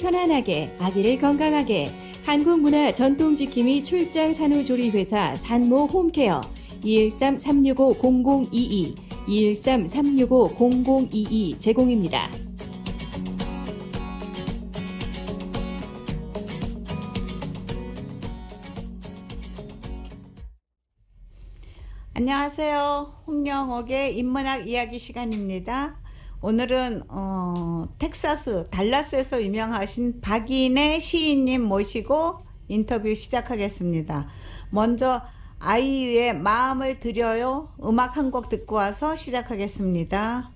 편안하게, 아기를 건강하게 한국문화 전통지킴이 출장 산후조리회사 산모 홈케어 213-365-0022 213-365-0022 제공입니다. 안녕하세요. 홍영옥의 인문학 이야기 시간입니다. 오늘은 텍사스 달라스에서 유명하신 박인혜 시인님 모시고 인터뷰 시작하겠습니다. 먼저 아이유의 마음을 드려요 음악 한 곡 듣고 와서 시작하겠습니다.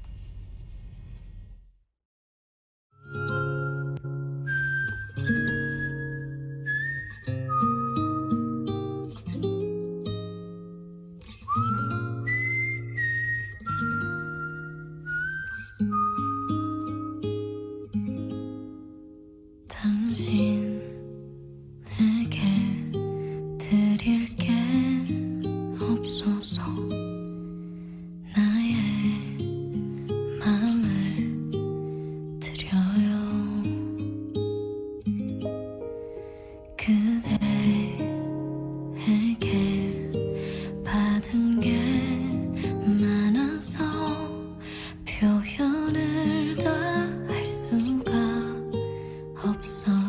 당신에게 드릴 게 없어서 나의 마음을 드려요. 그대에게 받은 게 많아서 표현을 다 할 수가 없어요.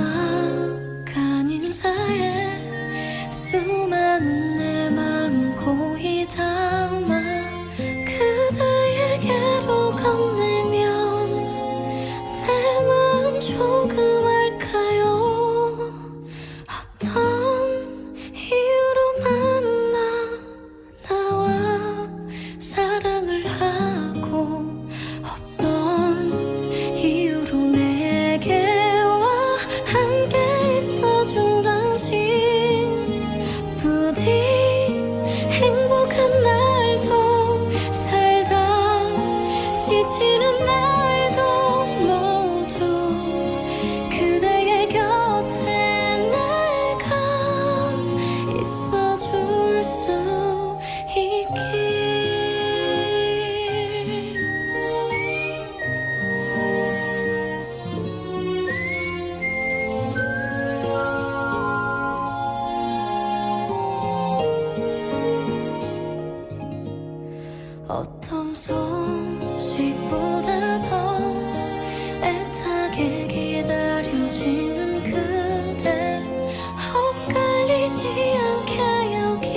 나지막한 인사에 수많은 내 마음 고이 담아 그대에게로 건네면 내 마음 조금 알까요? 어떤 이유로 만나 나와 사랑을 하고 어떤 이유로 내게와 함께 있어준 당신 부디 행복한 날도 살다 지치는 날도 모두 그대의 곁에 내가 있어줄 수 있길. 어떤 소식보다 더 애타게 기다려지는 그대 엇갈리지 않게 여기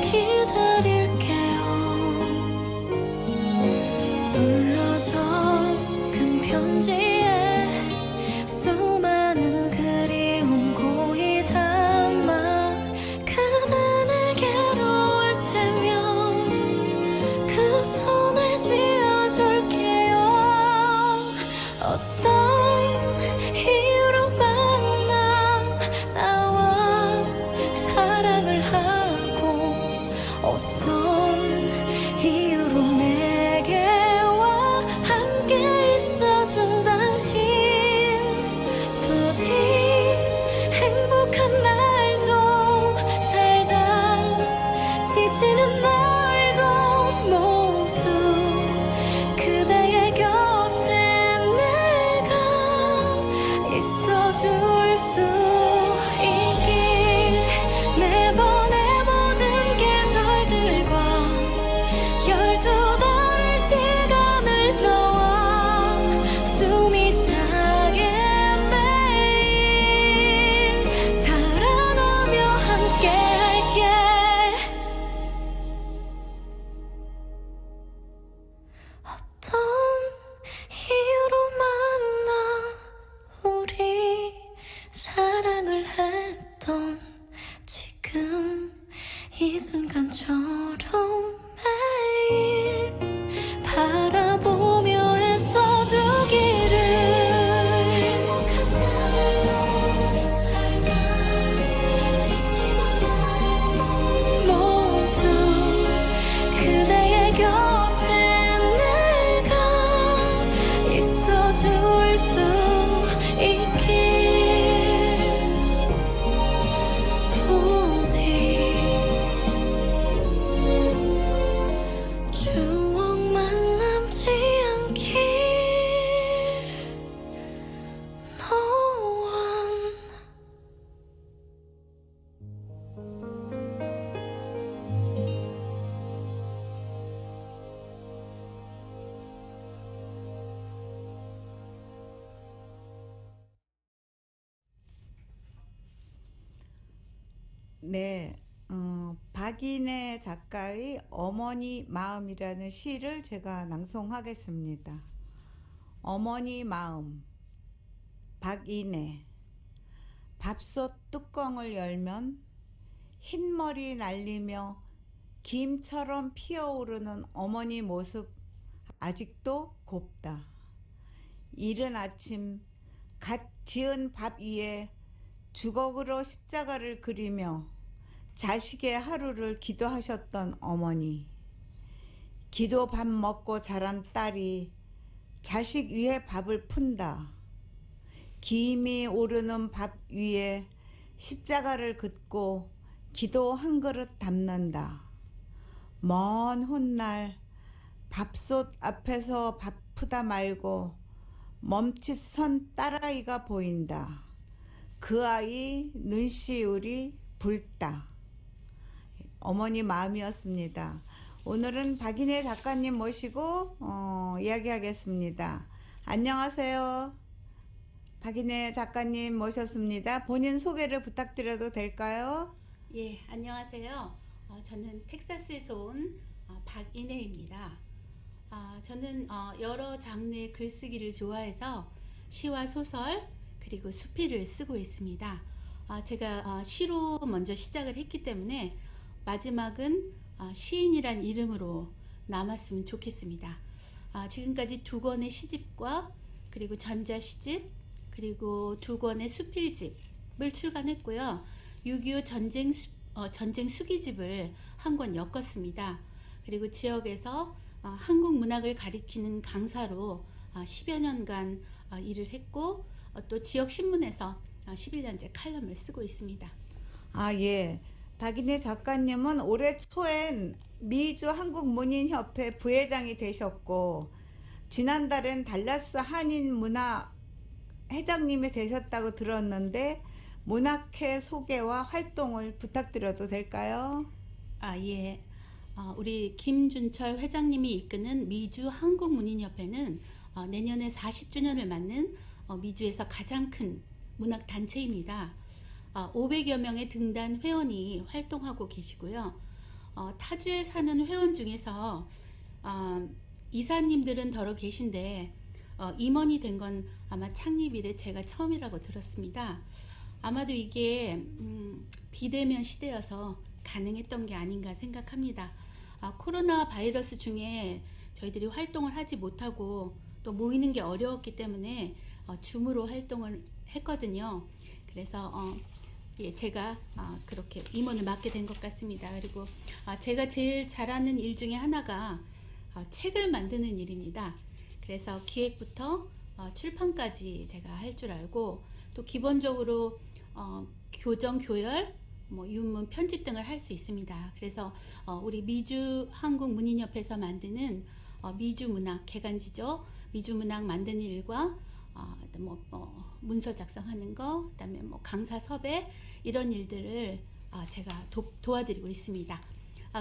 기다릴게요. 울려적은 편지에 수많은 그리움 고이 담아 그대에게로 올 테면 그 손을 쥐어줄게요. 어떤 이유로 만나 나와 사랑을 하고 어떤 이유로 내게와 함께 있어준 당신 부디 행복한 날도 살다 지치는 날도 모두 그대의 곁에 내가 있어줄 수 있길. 매번의 모든 계절들과 12달의 시간을 넣어 네, 박인혜 작가의 어머니 마음이라는 시를 제가 낭송하겠습니다. 어머니 마음, 박인혜. 밥솥 뚜껑을 열면 흰머리 날리며 김처럼 피어오르는 어머니 모습 아직도 곱다. 이른 아침 갓 지은 밥 위에 주걱으로 십자가를 그리며 자식의 하루를 기도하셨던 어머니. 기도 밥 먹고 자란 딸이 자식 위에 밥을 푼다. 김이 오르는 밥 위에 십자가를 긋고 기도 한 그릇 담는다. 먼 훗날 밥솥 앞에서 밥 푸다 말고 멈칫 선 딸아이가 보인다. 그 아이 눈시울이 붉다. 어머니 마음이었습니다. 오늘은 박인혜 작가님 모시고 이야기하겠습니다. 안녕하세요. 박인혜 작가님 모셨습니다. 본인 소개를 부탁드려도 될까요? 예, 안녕하세요. 저는 텍사스에서 온 박인혜입니다. 저는 여러 장르의 글쓰기를 좋아해서 시와 소설 그리고 수필을 쓰고 있습니다. 제가 시로 먼저 시작을 했기 때문에 마지막은 시인이란 이름으로 남았으면 좋겠습니다. 지금까지 2권의 시집과 그리고 전자시집 그리고 2권의 수필집을 출간했고요. 6.25 전쟁 수기집을 한 권 엮었습니다. 그리고 지역에서 한국 문학을 가리키는 강사로 10여 년간 일을 했고 또 지역 신문에서 11년째 칼럼을 쓰고 있습니다. 예. 박인혜 작가님은 올해 초엔 미주 한국문인협회 부회장이 되셨고 지난달엔 달라스 한인문화 회장님이 되셨다고 들었는데 문학회 소개와 활동을 부탁드려도 될까요? 예. 우리 김준철 회장님이 이끄는 미주 한국문인협회는 내년에 40주년을 맞는 미주에서 가장 큰 문학단체입니다. 500여 명의 등단 회원이 활동하고 계시고요. 타주에 사는 회원 중에서 이사님들은 더러 계신데 임원이 된 건 아마 창립 이래 제가 처음이라고 들었습니다. 아마도 이게 비대면 시대여서 가능했던 게 아닌가 생각합니다. 코로나 바이러스 중에 저희들이 활동을 하지 못하고 또 모이는 게 어려웠기 때문에 줌으로 활동을 했거든요. 그래서 제가 그렇게 임원을 맡게 된 것 같습니다. 그리고 제가 제일 잘하는 일 중에 하나가 책을 만드는 일입니다. 그래서 기획부터 출판까지 제가 할 줄 알고 또 기본적으로 교정, 교열, 윤문, 편집 등을 할 수 있습니다. 그래서 우리 미주 한국문인협회에서 만드는 미주 문학 개간지죠. 미주 문학 만드는 일과 문서 작성하는 거, 그다음에 강사 섭외 이런 일들을 제가 도와드리고 있습니다.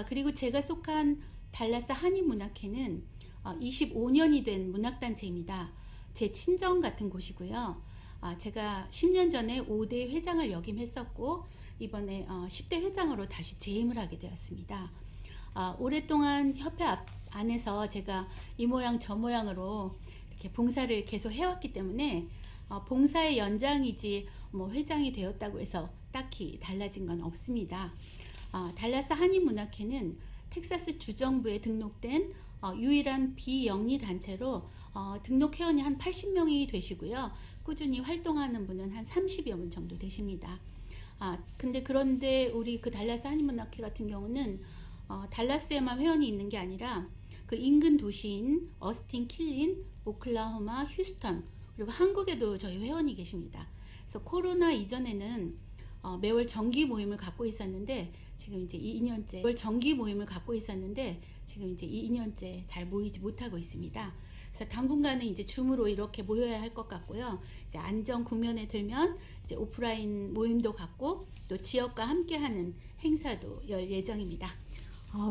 그리고 제가 속한 달라스 한인문학회는 25년이 된 문학단체입니다. 제 친정 같은 곳이고요. 제가 10년 전에 5대 회장을 역임했었고 이번에 10대 회장으로 다시 재임을 하게 되었습니다. 오랫동안 협회 안에서 제가 이 모양 저 모양으로 이렇게 봉사를 계속 해왔기 때문에 봉사의 연장이지 회장이 되었다고 해서 딱히 달라진 건 없습니다. 달라스 한인문학회는 텍사스 주정부에 등록된 유일한 비영리 단체로 등록 회원이 한 80명이 되시고요. 꾸준히 활동하는 분은 한 30여 분 정도 되십니다. 그런데 우리 그 달라스 한인문학회 같은 경우는 달라스에만 회원이 있는 게 아니라 그 인근 도시인 어스틴, 킬린, 오클라호마, 휴스턴 그리고 한국에도 저희 회원이 계십니다. 그래서 코로나 이전에는 매월 정기 모임을 갖고 있었는데 지금 이제 2년째 매월 정기 모임을 갖고 있었는데 지금 이제 2년째 잘 모이지 못하고 있습니다. 그래서 당분간은 이제 줌으로 이렇게 모여야 할 것 같고요. 이제 안정 국면에 들면 이제 오프라인 모임도 갖고 또 지역과 함께하는 행사도 열 예정입니다.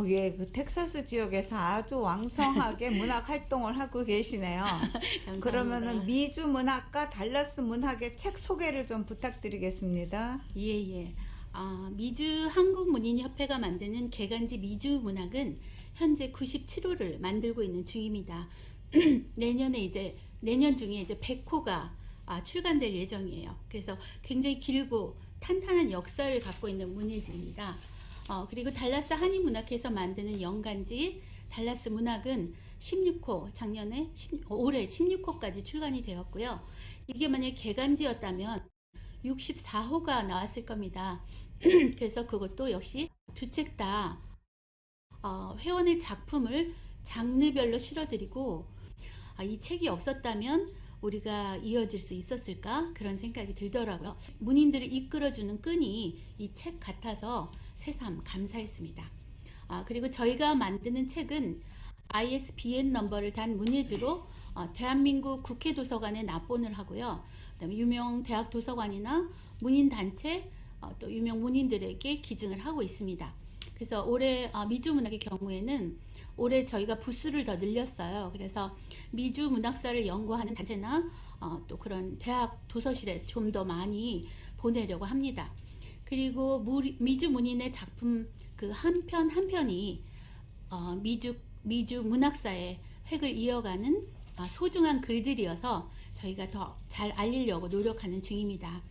예, 그 텍사스 지역에서 아주 왕성하게 문학 활동을 하고 계시네요. 그러면은 미주 문학과 달라스 문학의 책 소개를 좀 부탁드리겠습니다. 예. 미주 한국문인협회가 만드는 개간지 미주 문학은 현재 97호를 만들고 있는 중입니다. 내년 중에 이제 100호가 출간될 예정이에요. 그래서 굉장히 길고 탄탄한 역사를 갖고 있는 문예지입니다. 그리고 달라스 한인문학회에서 만드는 연간지 달라스 문학은 16호, 올해 16호까지 출간이 되었고요. 이게 만약에 개간지였다면 64호가 나왔을 겁니다. 그래서 그것도 역시 두 책 다 회원의 작품을 장르별로 실어드리고 이 책이 없었다면 우리가 이어질 수 있었을까? 그런 생각이 들더라고요. 문인들을 이끌어주는 끈이 이 책 같아서 새삼 감사했습니다. 그리고 저희가 만드는 책은 ISBN 넘버를 단 문예지로 대한민국 국회도서관에 납본을 하고요. 그다음에 유명 대학 도서관이나 문인단체 또 유명 문인들에게 기증을 하고 있습니다. 그래서 올해 미주 문학의 경우에는 올해 저희가 부수를 더 늘렸어요. 그래서 미주 문학사를 연구하는 단체나 또 그런 대학 도서실에 좀 더 많이 보내려고 합니다. 그리고 미주 문인의 작품 그 한 편 한 편이 미주 문학사의 획을 이어가는 소중한 글들이어서 저희가 더 잘 알리려고 노력하는 중입니다.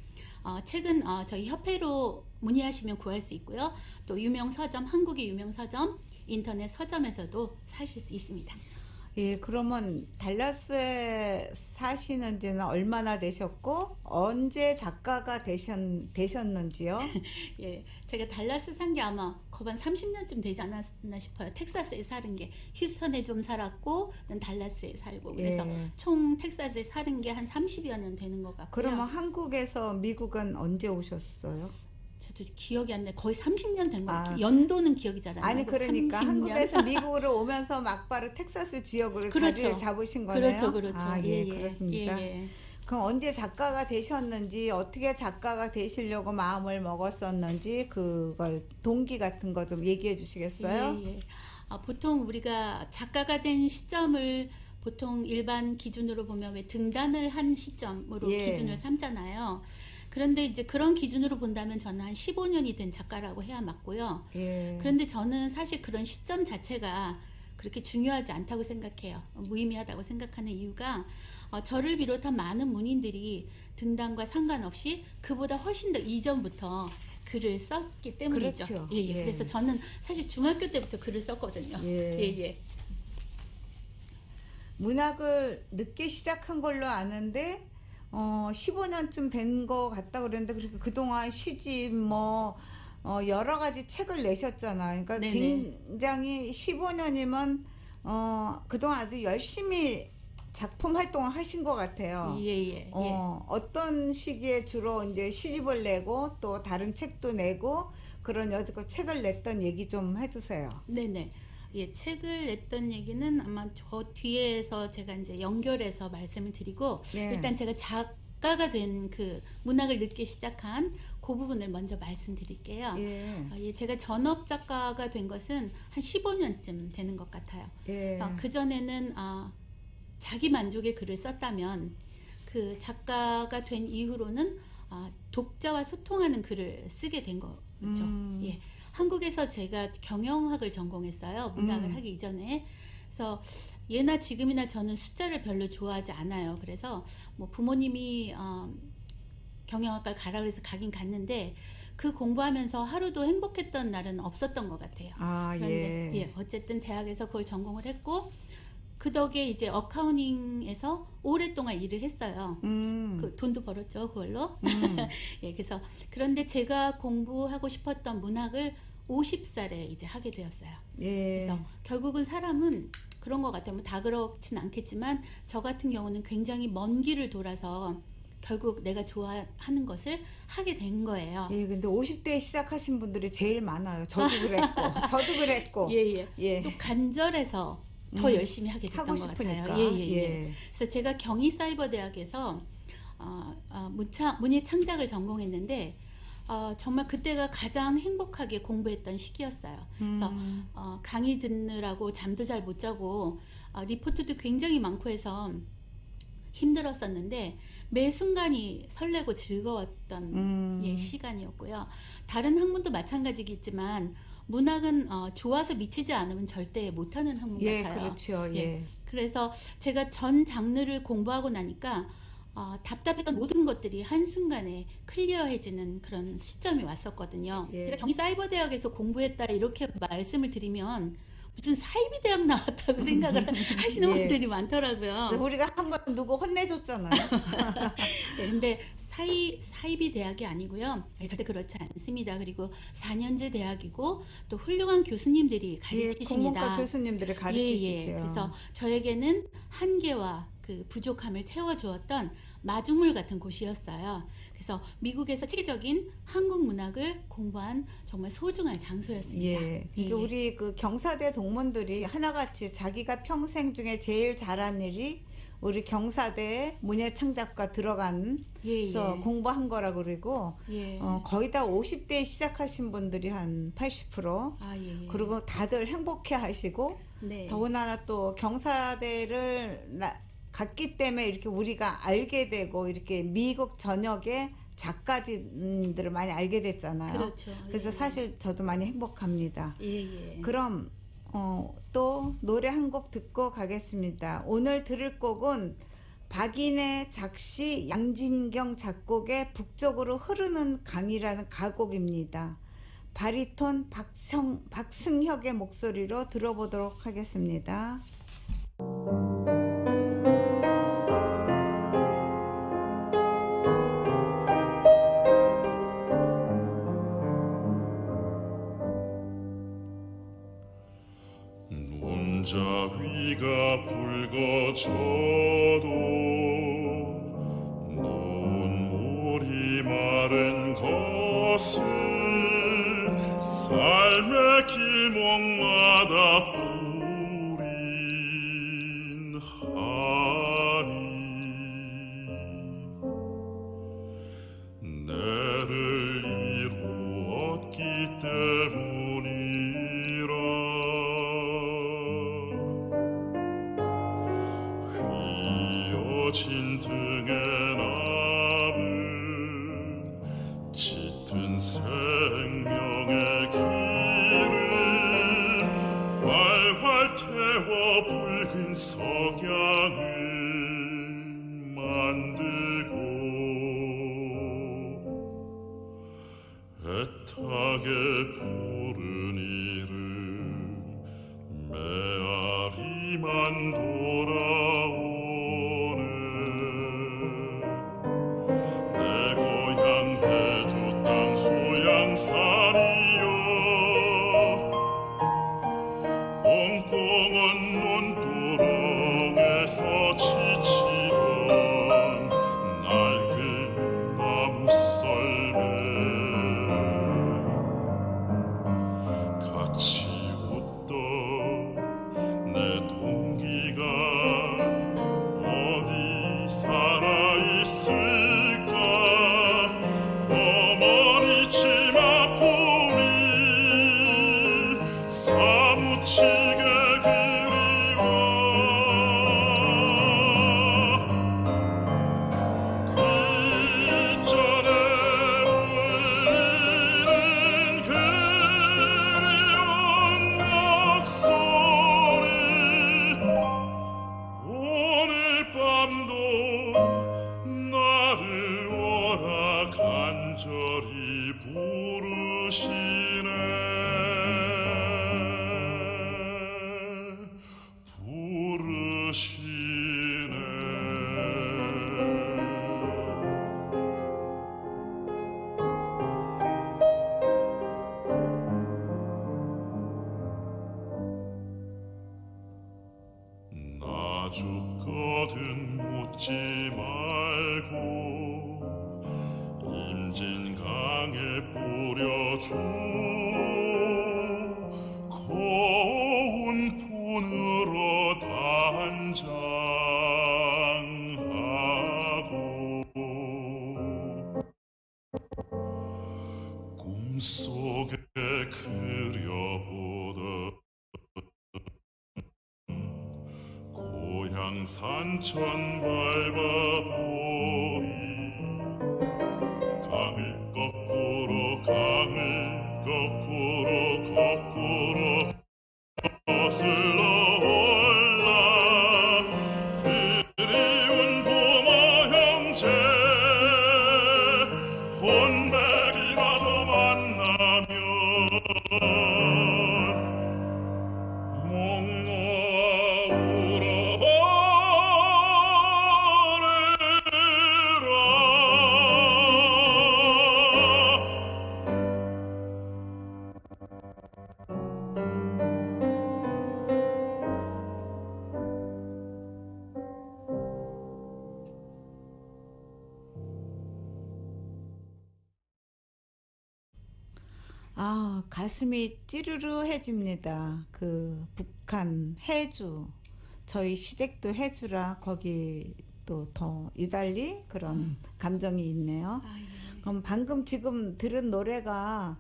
책은 저희 협회로 문의하시면 구할 수 있고요. 또 유명 서점, 한국의 유명 서점, 인터넷 서점에서도 사실 수 있습니다. 예, 그러면 달라스에 사시는 지는 얼마나 되셨고 언제 작가가 되셨는지요? 예, 제가 달라스 산 게 아마 거의 한 30년쯤 되지 않았나 싶어요. 텍사스에 사는 게 휴스턴에 좀 살았고 달라스에 살고 그래서 예. 총 텍사스에 사는 게 한 30여 년 되는 것 같고요. 그러면 한국에서 미국은 언제 오셨어요? 저도 기억이 안 나요. 거의 30년 된 것 같아요. 아. 연도는 기억이 잘 안 나고. 아니 그러니까 30년? 한국에서 미국으로 오면서 막바로 텍사스 지역으로 그렇죠. 자리를 잡으신 거네요? 그렇죠. 예, 그렇습니다. 예. 그럼 언제 작가가 되셨는지 어떻게 작가가 되시려고 마음을 먹었었는지 그걸 동기 같은 거 좀 얘기해 주시겠어요? 예. 보통 우리가 작가가 된 시점을 보통 일반 기준으로 보면 왜 등단을 한 시점으로 예. 기준을 삼잖아요. 그런데 이제 그런 기준으로 본다면 저는 한 15년이 된 작가라고 해야 맞고요. 예. 그런데 저는 사실 그런 시점 자체가 그렇게 중요하지 않다고 생각해요. 무의미하다고 생각하는 이유가 저를 비롯한 많은 문인들이 등단과 상관없이 그보다 훨씬 더 이전부터 글을 썼기 때문이죠. 그렇죠. 예. 예. 그래서 저는 사실 중학교 때부터 글을 썼거든요. 예. 문학을 늦게 시작한 걸로 아는데 15년쯤 된 거 같다 그랬는데 그렇게 그동안 시집 여러 가지 책을 내셨잖아요. 그러니까 네네. 굉장히 15년이면 그동안 아주 열심히 작품 활동을 하신 것 같아요. 예. 어떤 시기에 주로 이제 시집을 내고 또 다른 책도 내고 그런 여지껏 책을 냈던 얘기 좀 해주세요. 네네. 예, 책을 냈던 얘기는 아마 저 뒤에서 제가 이제 연결해서 말씀을 드리고 예. 일단 제가 작가가 된 그 문학을 늦게 시작한 그 부분을 먼저 말씀드릴게요. 예. 제가 전업 작가가 된 것은 한 15년쯤 되는 것 같아요. 예. 그전에는 자기 만족의 글을 썼다면 그 작가가 된 이후로는 독자와 소통하는 글을 쓰게 된 거죠. 예. 한국에서 제가 경영학을 전공했어요. 문학을 하기 이전에. 그래서 예나 지금이나 저는 숫자를 별로 좋아하지 않아요. 그래서 뭐 부모님이 경영학과를 가라 그래서 가긴 갔는데 그 공부하면서 하루도 행복했던 날은 없었던 것 같아요. 그런데 어쨌든 대학에서 그걸 전공을 했고 그 덕에 이제 어카우닝에서 오랫동안 일을 했어요. 그 돈도 벌었죠, 그걸로. 예, 그래서 그런데 제가 공부하고 싶었던 문학을 50살에 이제 하게 되었어요. 예. 그래서 결국은 사람은 그런 것 같아요. 뭐 다 그렇진 않겠지만 저 같은 경우는 굉장히 먼 길을 돌아서 결국 내가 좋아하는 것을 하게 된 거예요. 예, 근데 50대에 시작하신 분들이 제일 많아요. 저도 그랬고. 예. 또 간절해서 더 열심히 하게 됐던 하고 것 싶으니까. 같아요. 예. 그래서 제가 경희사이버대학에서 문예 창작을 전공했는데 정말 그때가 가장 행복하게 공부했던 시기였어요. 그래서 강의 듣느라고 잠도 잘 못 자고 리포트도 굉장히 많고 해서 힘들었었는데 매 순간이 설레고 즐거웠던 시간이었고요. 다른 학문도 마찬가지겠지만 문학은 좋아서 미치지 않으면 절대 못하는 학문 예, 같아요. 그렇죠. 예. 그래서 제가 전 장르를 공부하고 나니까 답답했던 모든 것들이 한순간에 클리어해지는 그런 시점이 왔었거든요. 예. 제가 경희사이버대학에서 공부했다 이렇게 말씀을 드리면 무슨 사이비대학 나왔다고 생각을 하시는 예. 분들이 많더라고요. 우리가 한번 누구 혼내줬잖아요. 네, 근데 사이비 대학이 아니고요. 절대 그렇지 않습니다. 그리고 4년제 대학이고 또 훌륭한 교수님들이 예, 가르치십니다. 국문과 교수님들이 가르치시죠. 그래서 저에게는 한계와 그 부족함을 채워주었던 마중물 같은 곳이었어요. 그래서 미국에서 체계적인 한국 문학을 공부한 정말 소중한 장소였습니다. 예. 그러니까 우리 그 경사대 동문들이 하나같이 자기가 평생 중에 제일 잘한 일이 우리 경사대 문예창작과 들어간 그래서 공부한 거라 그러고 거의 다 50대에 시작하신 분들이 한 80%. 그리고 다들 행복해 하시고 더군다나 또 경사대를 갔기 때문에 이렇게 우리가 알게 되고 이렇게 미국 전역의 작가진들을 많이 알게 됐잖아요. 그렇죠. 그래서 사실 저도 많이 행복합니다. 예. 그럼 또 노래 한 곡 듣고 가겠습니다. 오늘 들을 곡은 박인의 작시 양진경 작곡의 북쪽으로 흐르는 강이라는 가곡입니다. 바리톤 박승혁의 목소리로 들어보도록 하겠습니다. 눈자위가 붉어져도 눈물이 마른 것을 삶의 길목마다 뿌린 하니 내를 이루었기 때문이라. 휘어진 등에 남은 짙은 생명의 길을 활활 태워 붉은 석양을 만들고 애타게 부른 이름 메아리만 돌아오네. 내 고향 해주 땅 소양산이여 꽁꽁한 논두렁에서 지치던 낡은 나무썰매 같이 웃던 내 동기가 어디 살아있을까. 어머니 침 아픔이 사무치게 그리워. 귓전에 울리는 그리운 목소리 오늘 밤도 나를 오라 간절히 부르시네. 나 죽거든 묻지 말고 임진강에 뿌려줘. 고운 분으로 단장하고 꿈속에 그려보던 고향 산천 밟아보리 강을 거꾸로 거슬러 올라 그리운 부모 형제 혼백이라도 만나면 목 놓아 아, 가슴이 찌르르해집니다. 그 북한 해주, 저희 시댁도 해주라 거기 또 더 유달리 그런 감정이 있네요. 아, 예. 그럼 방금 지금 들은 노래가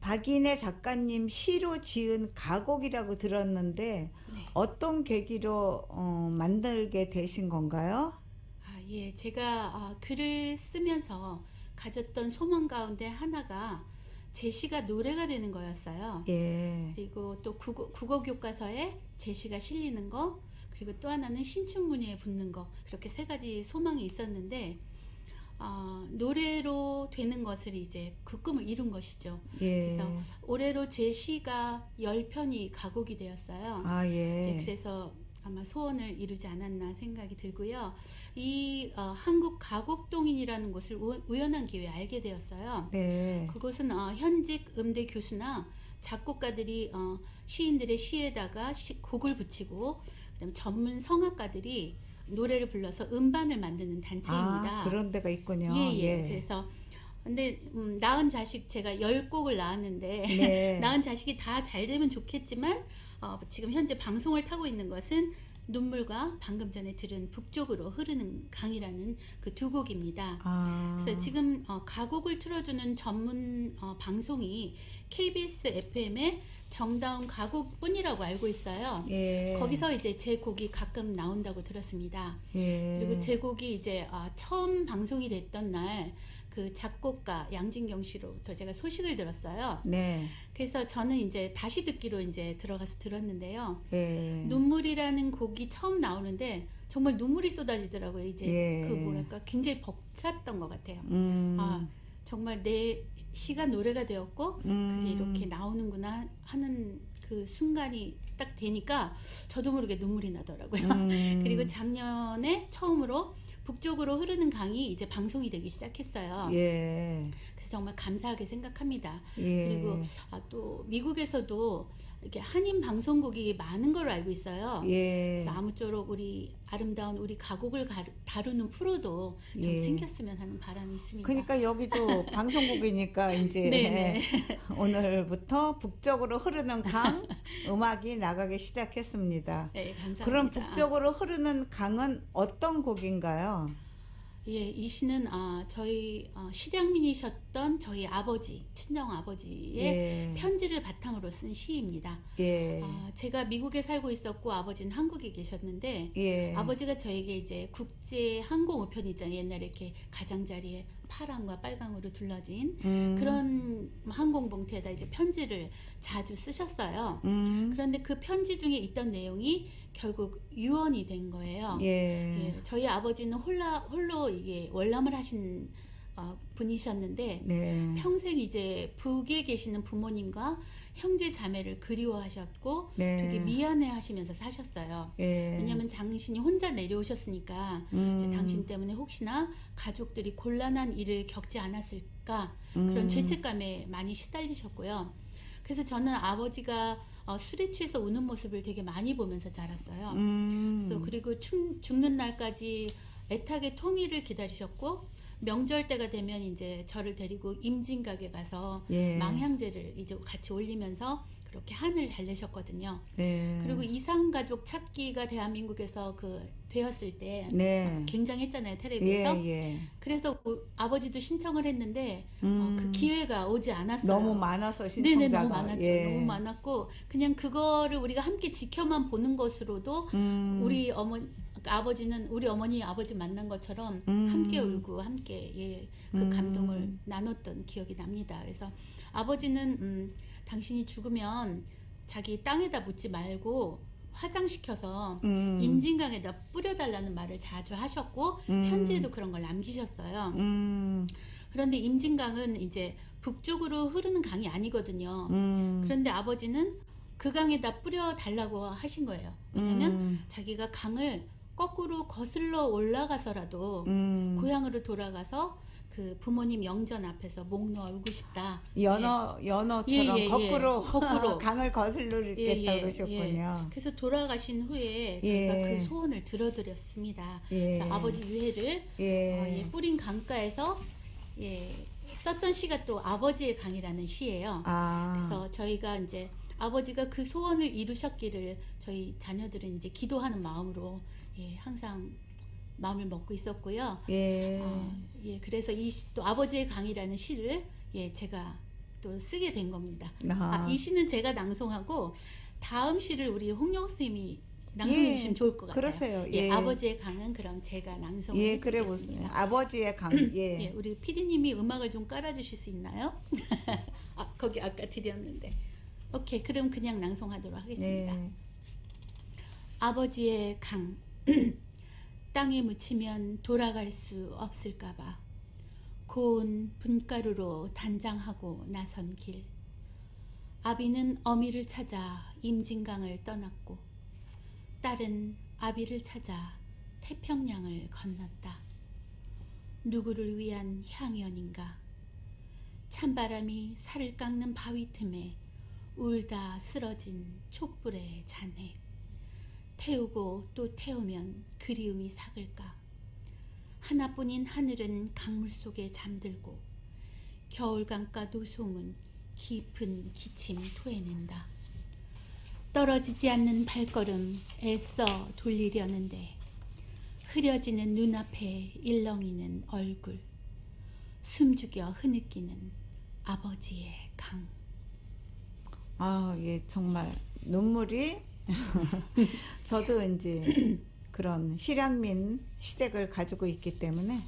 박인혜 작가님 시로 지은 가곡이라고 들었는데 어떤 계기로 만들게 되신 건가요? 아, 예. 제가 글을 쓰면서 가졌던 소망 가운데 하나가 제 시가 노래가 되는 거였어요. 예. 그리고 또 국어 교과서에 제 시가 실리는 거, 그리고 또 하나는 신춘문예에 붙는 거, 그렇게 세 가지 소망이 있었는데 노래로 되는 것을 이제 그 꿈을 이룬 것이죠. 예. 그래서 올해로 제 시가 10편이 가곡이 되었어요. 아, 예. 네, 그래서 아마 소원을 이루지 않았나 생각이 들고요. 이 한국 가곡동인이라는 곳을 우연한 기회에 알게 되었어요. 네. 그곳은 현직 음대 교수나 작곡가들이 시인들의 시에다가 곡을 붙이고, 그다음 전문 성악가들이 노래를 불러서 음반을 만드는 단체입니다. 아, 그런 데가 있군요. 예. 예. 그래서 근데 낳은 자식 제가 10곡을 낳았는데 네. 낳은 자식이 다 잘 되면 좋겠지만 지금 현재 방송을 타고 있는 것은 눈물과 방금 전에 들은 북쪽으로 흐르는 강이라는 그 두 곡입니다. 아. 그래서 지금 가곡을 틀어주는 전문 방송이 KBS FM의 정다운 가곡뿐이라고 알고 있어요. 예. 거기서 이제 제 곡이 가끔 나온다고 들었습니다. 예. 그리고 제 곡이 이제 처음 방송이 됐던 날 그 작곡가 양진경 씨로부터 제가 소식을 들었어요. 네. 그래서 저는 이제 다시 듣기로 이제 들어가서 들었는데요. 예. 눈물이라는 곡이 처음 나오는데 정말 눈물이 쏟아지더라고요. 이제 예. 그 뭐랄까 굉장히 벅찼던 것 같아요. 정말 내 시가 노래가 되었고 그게 이렇게 나오는구나 하는 그 순간이 딱 되니까 저도 모르게 눈물이 나더라고요. 그리고 작년에 처음으로 북쪽으로 흐르는 강이 이제 방송이 되기 시작했어요. 예. 그래서 정말 감사하게 생각합니다. 예. 그리고 또 미국에서도 이렇게 한인 방송국이 많은 걸로 알고 있어요. 예. 그래서 아무쪼록 우리 아름다운 우리 가곡을 다루는 프로도 좀 예. 생겼으면 하는 바람이 있습니다. 그러니까 여기도 방송국이니까 이제 네네. 오늘부터 북쪽으로 흐르는 강 음악이 나가기 시작했습니다. 네, 감사합니다. 그럼 북쪽으로 흐르는 강은 어떤 곡인가요? 예, 이 시는 저희 실향민이셨던 저희 아버지, 친정 아버지의 예. 편지를 바탕으로 쓴 시입니다. 예. 제가 미국에 살고 있었고 아버지는 한국에 계셨는데 예. 아버지가 저에게 이제 국제 항공 우편 있잖아요. 옛날에 이렇게 가장자리에 파랑과 빨강으로 둘러진 그런 항공 봉투에다 이제 편지를 자주 쓰셨어요. 그런데 그 편지 중에 있던 내용이 결국 유언이 된 거예요. 예. 예, 저희 아버지는 홀로 이게 월남을 하신 분이셨는데 네. 평생 이제 북에 계시는 부모님과 형제 자매를 그리워하셨고 네. 되게 미안해하시면서 사셨어요. 예. 왜냐하면 당신이 혼자 내려오셨으니까 이제 당신 때문에 혹시나 가족들이 곤란한 일을 겪지 않았을까 그런 죄책감에 많이 시달리셨고요. 그래서 저는 아버지가 술에 취해서 우는 모습을 되게 많이 보면서 자랐어요. 그래서 그리고 죽는 날까지 애타게 통일을 기다리셨고 명절 때가 되면 이제 저를 데리고 임진각에 가서 예. 망향제를 이제 같이 올리면서 그렇게 한을 달래셨거든요. 네. 그리고 이상가족 찾기가 대한민국에서 되었을 때 네. 굉장했잖아요, 텔레비에서. 예, 예. 그래서 아버지도 신청을 했는데 그 기회가 오지 않았어요. 너무 많아서 신청자가. 네네, 너무 많았죠. 예. 너무 많았고 그냥 그거를 우리가 함께 지켜만 보는 것으로도 우리 그러니까 아버지는 우리 어머니 아버지 만난 것처럼 함께 울고 함께 그 감동을 나눴던 기억이 납니다. 그래서 아버지는 당신이 죽으면 자기 땅에다 묻지 말고 화장시켜서 임진강에다 뿌려달라는 말을 자주 하셨고 편지에도 그런 걸 남기셨어요. 그런데 임진강은 이제 북쪽으로 흐르는 강이 아니거든요. 그런데 아버지는 그 강에다 뿌려달라고 하신 거예요. 왜냐면 자기가 강을 거꾸로 거슬러 올라가서라도 고향으로 돌아가서 그 부모님 영전 앞에서 목 놓아 울고 싶다. 연어처럼 거꾸로 강을 거슬러겠다고 그러셨군요. 그래서 돌아가신 후에 저희가 그 소원을 들어드렸습니다. 그래서 아버지 유해를 뿌린 강가에서 썼던 시가 또 아버지의 강이라는 시예요. 그래서 저희가 이제 아버지가 그 소원을 이루셨기를 저희 자녀들은 이제 기도하는 마음으로 항상 마음을 먹고 있었고요. 그래서 또 아버지의 강이라는 시를 제가 또 쓰게 된 겁니다. 이 시는 제가 낭송하고 다음 시를 우리 홍영옥 선생님이 낭송해 주시면 좋을 것 같아요. 그러세요. 아버지의 강은 그럼 제가 낭송해 드리겠습니다. 아버지의 강. 우리 PD님이 음악을 좀 깔아주실 수 있나요? 거기 아까 드렸는데. 오케이, 그럼 그냥 낭송하도록 하겠습니다. 아버지의 강. 땅에 묻히면 돌아갈 수 없을까봐 고운 분가루로 단장하고 나선 길. 아비는 어미를 찾아 임진강을 떠났고 딸은 아비를 찾아 태평양을 건넜다. 누구를 위한 향연인가. 찬바람이 살을 깎는 바위 틈에 울다 쓰러진 촛불의 잔해. 태우고 또 태우면 그리움이 삭을까. 하나뿐인 하늘은 강물 속에 잠들고 겨울강가 노송은 깊은 기침 토해낸다. 떨어지지 않는 발걸음 애써 돌리려는데 흐려지는 눈앞에 일렁이는 얼굴. 숨죽여 흐느끼는 아버지의 강. 정말 눈물이 저도 이제 그런 실향민 시댁을 가지고 있기 때문에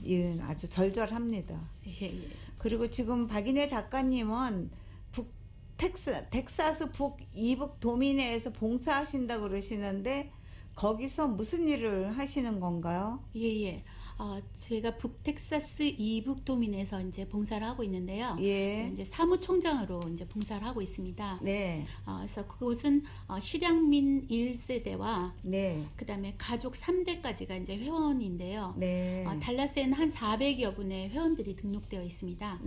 이은 아주 절절합니다. 그리고 지금 박인혜 작가님은 텍사스 북 이북 도미네에서 봉사하신다고 그러시는데 거기서 무슨 일을 하시는 건가요? 제가 북텍사스 이북 도민에서 이제 봉사를 하고 있는데요. 이제 사무총장으로 이제 봉사를 하고 있습니다. 그래서 그곳은 실향민 1세대와 그다음에 가족 3대까지가 이제 회원인데요. 달라스에는 한 400여 분의 회원들이 등록되어 있습니다.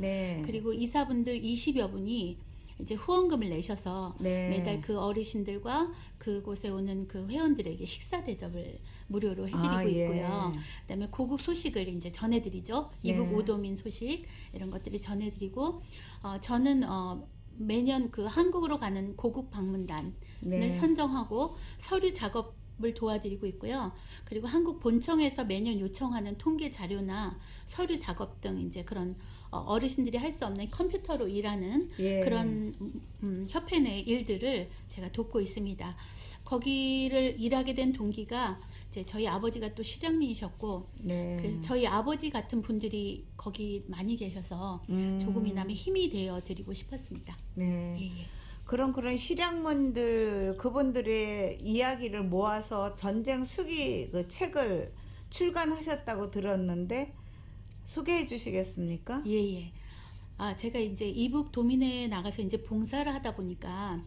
그리고 이사분들 20여 분이 이제 후원금을 내셔서 매달 그 어르신들과 그곳에 오는 그 회원들에게 식사 대접을 무료로 해드리고 있고요. 그다음에 고국 소식을 이제 전해드리죠. 이북 오도민 소식 이런 것들이 전해드리고 저는 매년 그 한국으로 가는 고국 방문단을 선정하고 서류 작업을 도와드리고 있고요. 그리고 한국 본청에서 매년 요청하는 통계 자료나 서류 작업 등 이제 그런 어르신들이 할 수 없는 컴퓨터로 일하는 그런 협회 내 일들을 제가 돕고 있습니다. 거기를 일하게 된 동기가 이제 저희 아버지가 또 실향민이셨고 그래서 저희 아버지 같은 분들이 거기 많이 계셔서 조금이나마 힘이 되어 드리고 싶었습니다. 그런 실향민들 그분들의 이야기를 모아서 전쟁 수기 그 책을 출간하셨다고 들었는데 소개해 주시겠습니까? 제가 이제 이북 도민회에 나가서 이제 봉사를 하다 보니까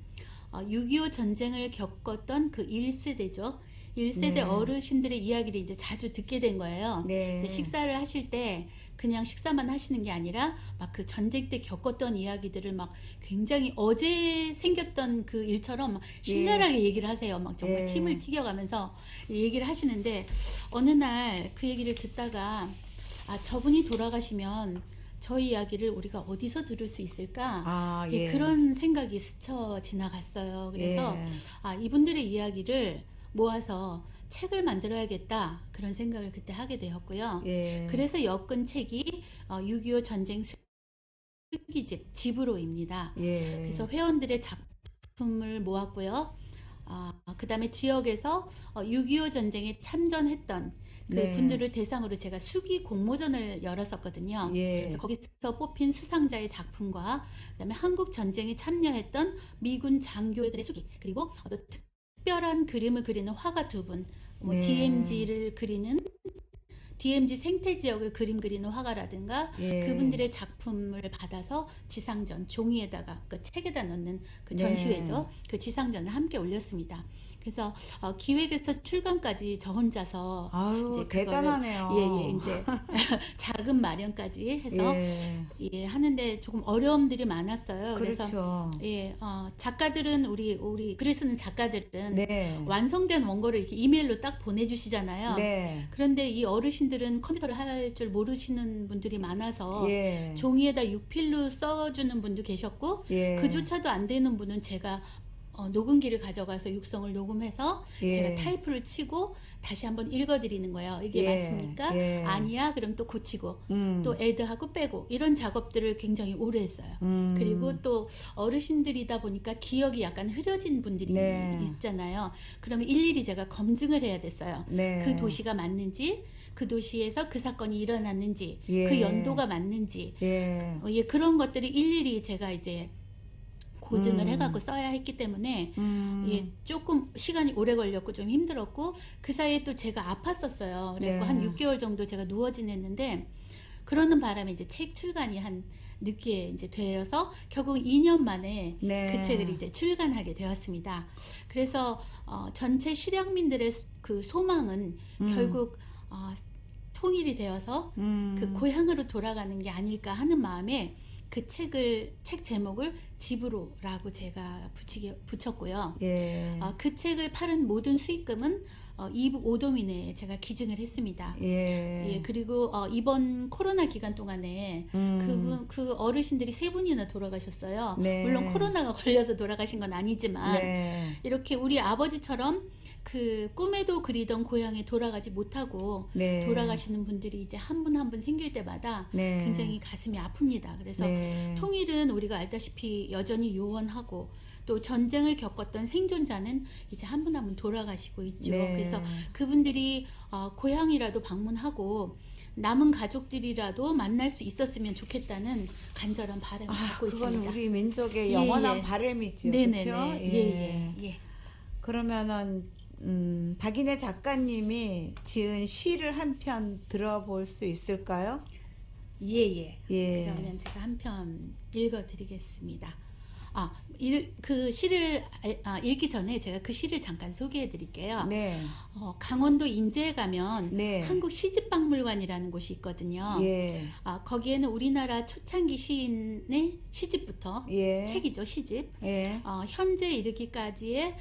6.25 전쟁을 겪었던 그 1세대죠. 1세대 어르신들의 이야기를 이제 자주 듣게 된 거예요. 이제 식사를 하실 때 그냥 식사만 하시는 게 아니라 막 그 전쟁 때 겪었던 이야기들을 막 굉장히 어제 생겼던 그 일처럼 막 신랄하게 얘기를 하세요. 막 정말 침을 튀겨가면서 얘기를 하시는데 어느 날 그 얘기를 듣다가 저분이 돌아가시면 저희 이야기를 우리가 어디서 들을 수 있을까? 그런 생각이 스쳐 지나갔어요. 그래서 이분들의 이야기를 모아서 책을 만들어야겠다 그런 생각을 그때 하게 되었고요. 그래서 엮은 책이 6.25 전쟁 수기집 집으로입니다. 그래서 회원들의 작품을 모았고요. 그다음에 지역에서 6.25 전쟁에 참전했던 그 네. 분들을 대상으로 제가 수기 공모전을 열었었거든요. 예. 그래서 거기서 뽑힌 수상자의 작품과 그다음에 한국 전쟁에 참여했던 미군 장교들의 수기, 그리고 또 특별한 그림을 그리는 화가 2분, 네. DMZ를 그리는 DMZ 생태 지역을 그림 그리는 화가라든가 예. 그분들의 작품을 받아서 지상전 종이에다가 그 책에다 넣는 그 네. 전시회죠. 그 지상전을 함께 올렸습니다. 그래서 기획에서 출간까지 저 혼자서 아유, 이제 대단하네요. 예예 이제 자금 마련까지 해서 예 하는데 조금 어려움들이 많았어요. 그래서 그렇죠. 예 작가들은 우리 글을 쓰는 작가들은 네. 완성된 원고를 이렇게 이메일로 딱 보내주시잖아요. 네. 그런데 이 어르신들은 컴퓨터를 할 줄 모르시는 분들이 많아서 예. 종이에다 육필로 써주는 분도 계셨고 예. 그조차도 안 되는 분은 제가 녹음기를 가져가서 육성을 녹음해서 예. 제가 타이프를 치고 다시 한번 읽어드리는 거예요. 이게 예. 맞습니까? 예. 아니야? 그럼 또 고치고 음. 또 애드하고 빼고 이런 작업들을 굉장히 오래 했어요. 그리고 또 어르신들이다 보니까 기억이 약간 흐려진 분들이 네. 있잖아요. 그러면 일일이 제가 검증을 해야 됐어요. 네. 그 도시가 맞는지, 그 도시에서 그 사건이 일어났는지, 예. 그 연도가 맞는지, 예. 예, 그런 것들이 일일이 제가 이제 고증을 해갖고 써야 했기 때문에 예, 조금 시간이 오래 걸렸고 좀 힘들었고 그 사이에 또 제가 아팠었어요. 그래서 네. 한 6개월 정도 제가 누워 지냈는데 그러는 바람에 이제 책 출간이 한 늦게 이제 되어서 결국 2년 만에 네. 그 책을 이제 출간하게 되었습니다. 그래서 전체 실향민들의 그 소망은 결국 통일이 되어서 그 고향으로 돌아가는 게 아닐까 하는 마음에 그 책 제목을 집으로라고 제가 붙였고요. 예. 그 책을 팔은 모든 수익금은 이북 오도민에 제가 기증을 했습니다. 예. 예, 그리고 이번 코로나 기간 동안에 그 어르신들이 3분이나 돌아가셨어요. 네. 물론 코로나가 걸려서 돌아가신 건 아니지만 네. 이렇게 우리 아버지처럼 그 꿈에도 그리던 고향에 돌아가지 못하고 네. 돌아가시는 분들이 이제 한 분 한 분 생길 때마다 네. 굉장히 가슴이 아픕니다. 그래서 네. 통일은 우리가 알다시피 여전히 요원하고 또 전쟁을 겪었던 생존자는 이제 한 분 한 분 돌아가시고 있죠. 네. 그래서 그분들이 고향이라도 방문하고 남은 가족들이라도 만날 수 있었으면 좋겠다는 간절한 바람을 갖고 그건 있습니다. 우리 민족의 예, 영원한 예. 바람이죠. 네네네. 그렇죠? 예. 그러면은 박인혜 작가님이 지은 시를 한 편 들어볼 수 있을까요? 예. 예. 그러면 제가 한 편 읽어드리겠습니다. 그 시를 읽기 전에 제가 그 시를 잠깐 소개해 드릴게요. 네. 강원도 인제에 가면 네. 한국 시집박물관이라는 곳이 있거든요. 예. 거기에는 우리나라 초창기 시인의 시집부터 예. 책이죠, 시집. 예. 현재 이르기까지의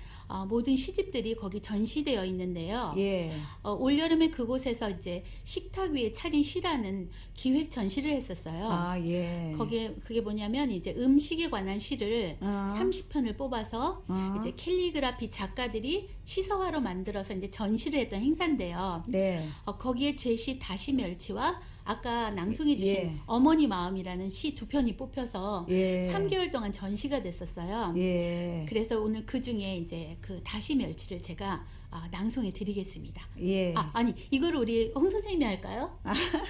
모든 시집들이 거기 전시되어 있는데요. 예. 올여름에 그곳에서 이제 식탁 위에 차린 시라는 기획 전시를 했었어요. 예. 거기에 그게 뭐냐면 이제 음식에 관한 시를 30편을 뽑아서 이제 캘리그라피 작가들이 시서화로 만들어서 이제 전시를 했던 행사인데요. 네. 거기에 제 시 다시 멸치와 아까 낭송해 주신 예. 어머니 마음이라는 시 2편이 뽑혀서 예. 3개월 동안 전시가 됐었어요. 예. 그래서 오늘 그 중에 이제 그 다시 멸치를 제가 낭송해 드리겠습니다. 예. 아니 이걸 우리 홍 선생님이 할까요?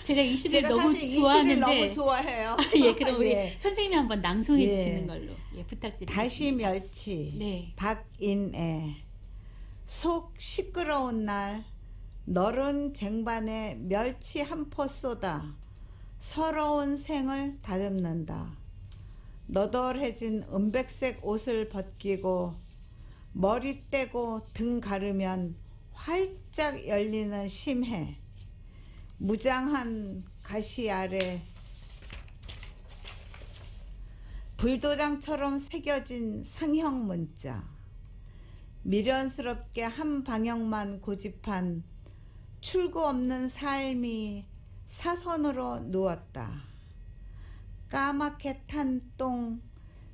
제가 이 시를 제가 너무 사실 이 좋아하는데 시를 너무 좋아해요. 예, 그럼 우리 예. 선생님이 한번 낭송해 예. 주시는 걸로 부탁드리겠습니다. 다시 멸치. 네. 박인애. 속 시끄러운 날 너른 쟁반에 멸치 한 포 쏟아 서러운 생을 다듬는다. 너덜해진 은백색 옷을 벗기고 머리 떼고 등 가르면 활짝 열리는 심해. 무장한 가시 아래 불도장처럼 새겨진 상형 문자. 미련스럽게 한 방향만 고집한 출구 없는 삶이 사선으로 누웠다. 까맣게 탄 똥,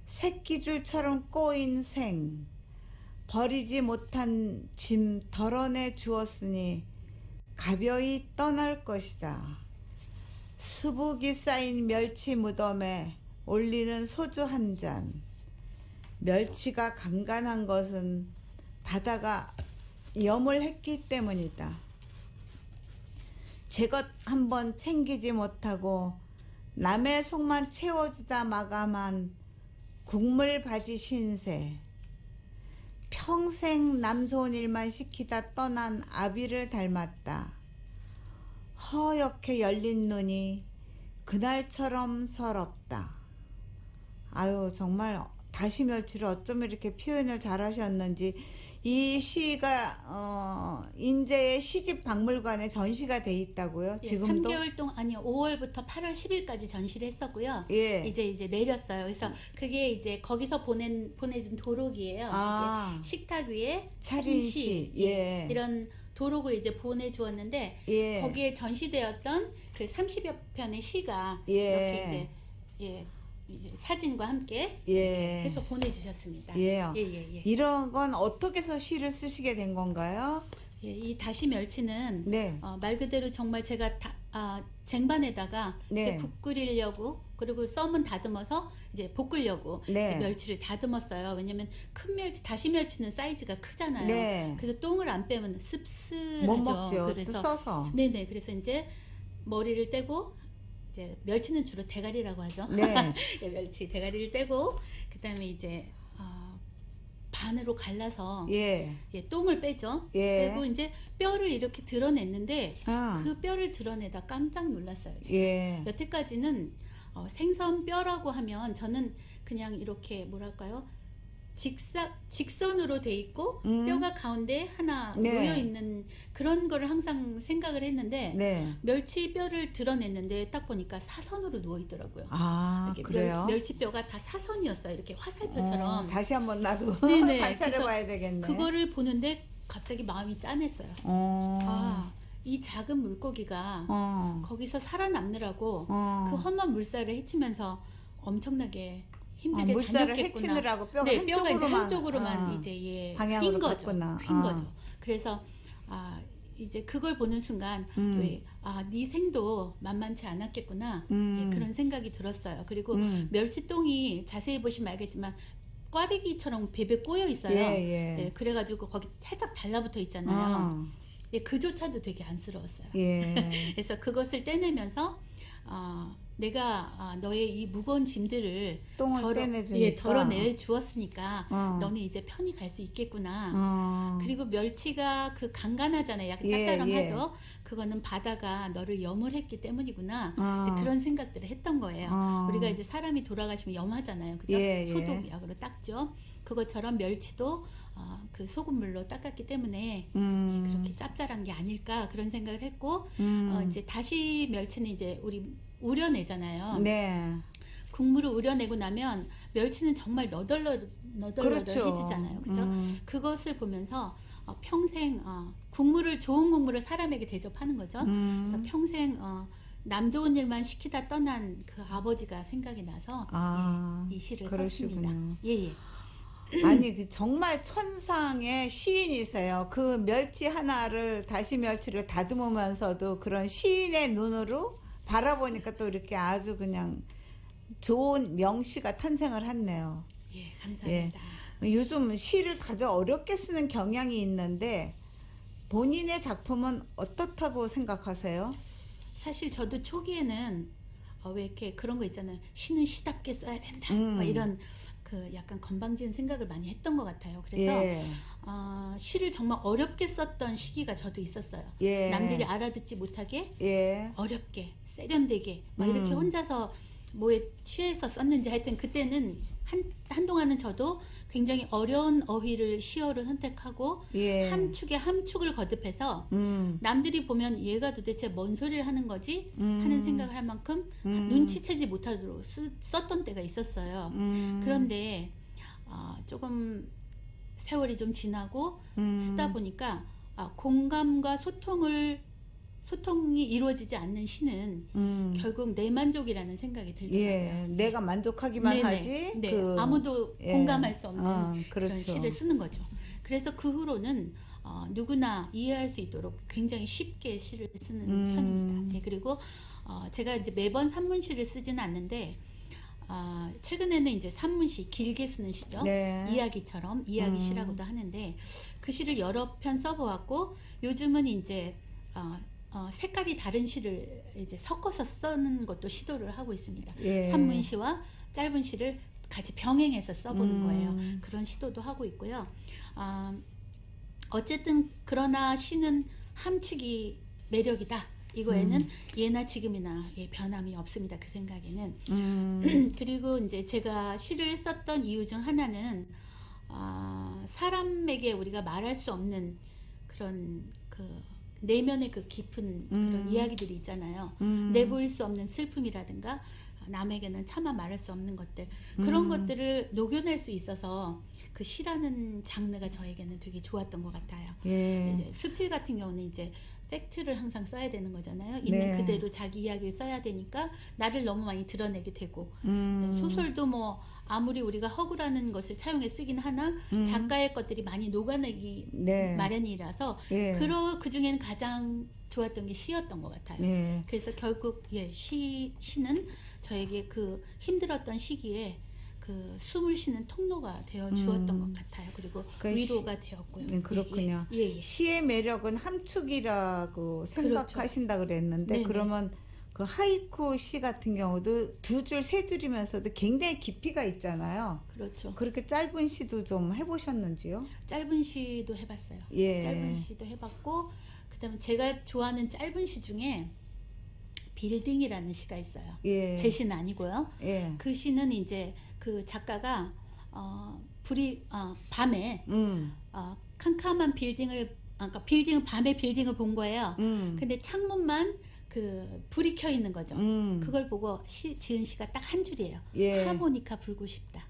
새끼줄처럼 꼬인 생, 버리지 못한 짐 덜어내 주었으니 가벼이 떠날 것이다. 수북이 쌓인 멸치 무덤에 올리는 소주 한 잔. 멸치가 간간한 것은 바다가 염을 했기 때문이다. 제 것 한번 챙기지 못하고 남의 속만 채워주다 마감한 국물 바지 신세. 평생 남 좋은 일만 시키다 떠난 아비를 닮았다. 허옇게 열린 눈이 그날처럼 서럽다. 아유, 정말 다시멸치를 어쩜 이렇게 표현을 잘하셨는지. 이 시가 인제의 시집박물관에 전시가 돼 있다고요? 예, 지금도? 3개월 동안 아니요 5월부터 8월 10일까지 전시를 했었고요. 예. 이제 내렸어요. 그래서 그게 이제 거기서 보내준 도록이에요. 아. 이게 식탁 위에 차린 시, 시. 예. 이런 도록을 이제 보내주었는데 예. 거기에 전시되었던 그 30여 편의 시가 예. 이렇게 이제 사진과 함께 예. 해서 보내주셨습니다. 예요. 예. 이런 건 어떻게 해서 시를 쓰시게 된 건가요? 예, 이 다시 멸치는 네. 말 그대로 정말 제가 쟁반에다가 네. 이제 국 끓이려고 그리고 썸은 다듬어서 이제 볶으려고 네. 이제 멸치를 다듬었어요. 왜냐면 큰 멸치, 다시 멸치는 사이즈가 크잖아요. 네. 그래서 똥을 안 빼면 씁쓸하죠. 못 먹죠. 그래서 또 써서. 네네. 그래서 이제 머리를 떼고 이제 멸치는 주로 대가리라고 하죠. 네. 예, 멸치 대가리를 떼고 그다음에 이제 반으로 갈라서 예. 똥을 빼죠. 예. 빼고 이제 뼈를 이렇게 드러냈는데 아. 그 뼈를 드러내다 깜짝 놀랐어요. 제가. 예. 여태까지는 생선 뼈라고 하면 저는 그냥 이렇게 뭐랄까요? 직선으로 돼 있고 뼈가 가운데 하나 네. 놓여 있는 그런 거를 항상 생각을 했는데 네. 멸치 뼈를 드러냈는데 딱 보니까 사선으로 누워 있더라고요. 아, 이렇게 그래요? 멸치뼈가 다 사선이었어요. 이렇게 화살표처럼. 다시 한번 나도 네네. 관찰해 그래서 봐야 되겠네. 그거를 보는데 갑자기 마음이 짠했어요. 이 작은 물고기가 거기서 살아남느라고 그 험한 물살을 헤치면서 엄청나게 힘들게 물살을 다녔겠구나. 헤치느라고 뼈가 네, 뼈가 이제 한쪽으로만, 한쪽으로만 이제 방향으로 휜 거죠. 갔구나. 휜 거죠. 그래서 이제 그걸 보는 순간 네 생도 만만치 않았겠구나. 예, 그런 생각이 들었어요. 그리고 멸치똥이 자세히 보시면 알겠지만 꽈배기처럼 베베 꼬여 있어요. 예. 그래가지고 거기 살짝 달라붙어 있잖아요. 예, 그조차도 되게 안쓰러웠어요. 예. 그래서 그것을 떼내면서 내가 너의 이 무거운 짐들을 똥을 떼내주니까. 덜어내 주었으니까 너는 이제 편히 갈 수 있겠구나. 그리고 멸치가 그 간간하잖아요. 약간 예, 짭짤하죠. 그거는 바다가 너를 염을 했기 때문이구나. 이제 그런 생각들을 했던 거예요. 우리가 이제 사람이 돌아가시면 염하잖아요. 그죠? 예. 소독약으로 닦죠. 그것처럼 멸치도 그 소금물로 닦았기 때문에 그렇게 짭짤한 게 아닐까 그런 생각을 했고 이제 다시 멸치는 이제 우리 우려내잖아요. 네. 국물을 우려내고 나면 멸치는 정말 너덜너덜해지잖아요. 그죠? 그것을 보면서 평생 좋은 국물을 사람에게 대접하는 거죠. 그래서 평생 남 좋은 일만 시키다 떠난 그 아버지가 생각이 나서 이 시를 썼습니다. 그러시군요. 예. 아니 정말 천상의 시인이세요. 그 멸치 하나를 다시 멸치를 다듬으면서도 그런 시인의 눈으로 바라보니까 또 이렇게 아주 그냥 좋은 명시가 탄생을 했네요. 예, 감사합니다. 요즘 시를 아주 어렵게 쓰는 경향이 있는데 본인의 작품은 어떻다고 생각하세요? 사실 저도 초기에는 왜 이렇게 그런 거 있잖아요. 시는 시답게 써야 된다. 막 이런 그 약간 건방진 생각을 많이 했던 것 같아요. 그래서 시를 정말 어렵게 썼던 시기가 저도 있었어요. 남들이 알아듣지 못하게 어렵게 세련되게 막 이렇게 혼자서 뭐에 취해서 썼는지 하여튼 그때는 한동안은 저도 굉장히 어려운 어휘를 시어로 선택하고 함축에 함축을 거듭해서 남들이 보면 얘가 도대체 뭔 소리를 하는 거지 하는 생각을 할 만큼 눈치채지 못하도록 썼던 때가 있었어요. 그런데 조금 세월이 좀 지나고 쓰다 보니까 공감과 소통이 이루어지지 않는 시는 결국 내 만족이라는 생각이 들더라고요. 내가 만족하기만 네네. 하지. 네. 아무도 공감할 수 없는 그렇죠. 그런 시를 쓰는 거죠. 그래서 그 후로는 누구나 이해할 수 있도록 굉장히 쉽게 시를 쓰는 편입니다. 그리고 제가 이제 매번 산문시를 쓰지는 않는데 최근에는 이제 산문시 길게 쓰는 시죠. 네. 이야기처럼 이야기시라고도 하는데 그 시를 여러 편 써보았고 요즘은 이제 색깔이 다른 시를 이제 섞어서 쓰는 것도 시도를 하고 있습니다. 예. 산문시와 짧은 시를 같이 병행해서 써보는 거예요. 그런 시도도 하고 있고요. 어쨌든 그러나 시는 함축이 매력이다. 이거에는 예나 지금이나 변함이 없습니다. 그 생각에는. 그리고 이제 제가 시를 썼던 이유 중 하나는 사람에게 우리가 말할 수 없는 그런 그 내면의 그 깊은 그런 이야기들이 있잖아요. 내보일 수 없는 슬픔이라든가 남에게는 차마 말할 수 없는 것들 그런 것들을 녹여낼 수 있어서 그 시라는 장르가 저에게는 되게 좋았던 것 같아요. 예. 이제 수필 같은 경우는 이제 팩트를 항상 써야 되는 거잖아요. 있는 네. 그대로 자기 이야기를 써야 되니까 나를 너무 많이 드러내게 되고 소설도 뭐 아무리 우리가 허구라는 것을 차용해 쓰긴 하나 작가의 것들이 많이 녹아내기 네. 마련이라서 예. 그 중에는 가장 좋았던 게 시였던 것 같아요. 예. 그래서 결국 시는 저에게 그 힘들었던 시기에 그 숨을 쉬는 통로가 되어 주었던 것 같아요. 그리고 그 위로가 되었고요. 그렇군요. 예. 시의 매력은 함축이라고 생각하신다 그랬는데 네네. 그러면 그 하이쿠 시 같은 경우도 두 줄, 세 줄이면서도 굉장히 깊이가 있잖아요. 그렇죠. 그렇게 짧은 시도 좀 해보셨는지요? 짧은 시도 해봤어요. 예. 짧은 시도 해봤고 그다음에 제가 좋아하는 짧은 시 중에 빌딩이라는 시가 있어요. 예. 제 시는 아니고요. 예. 그 시는 이제 그 작가가 밤에 캄캄한 빌딩을 그러니까 밤에 빌딩을 본 거예요. 근데 창문만 그 불이 켜 있는 거죠. 그걸 보고 지은 시가 딱 한 줄이에요. 예. 하모니카 불고 싶다.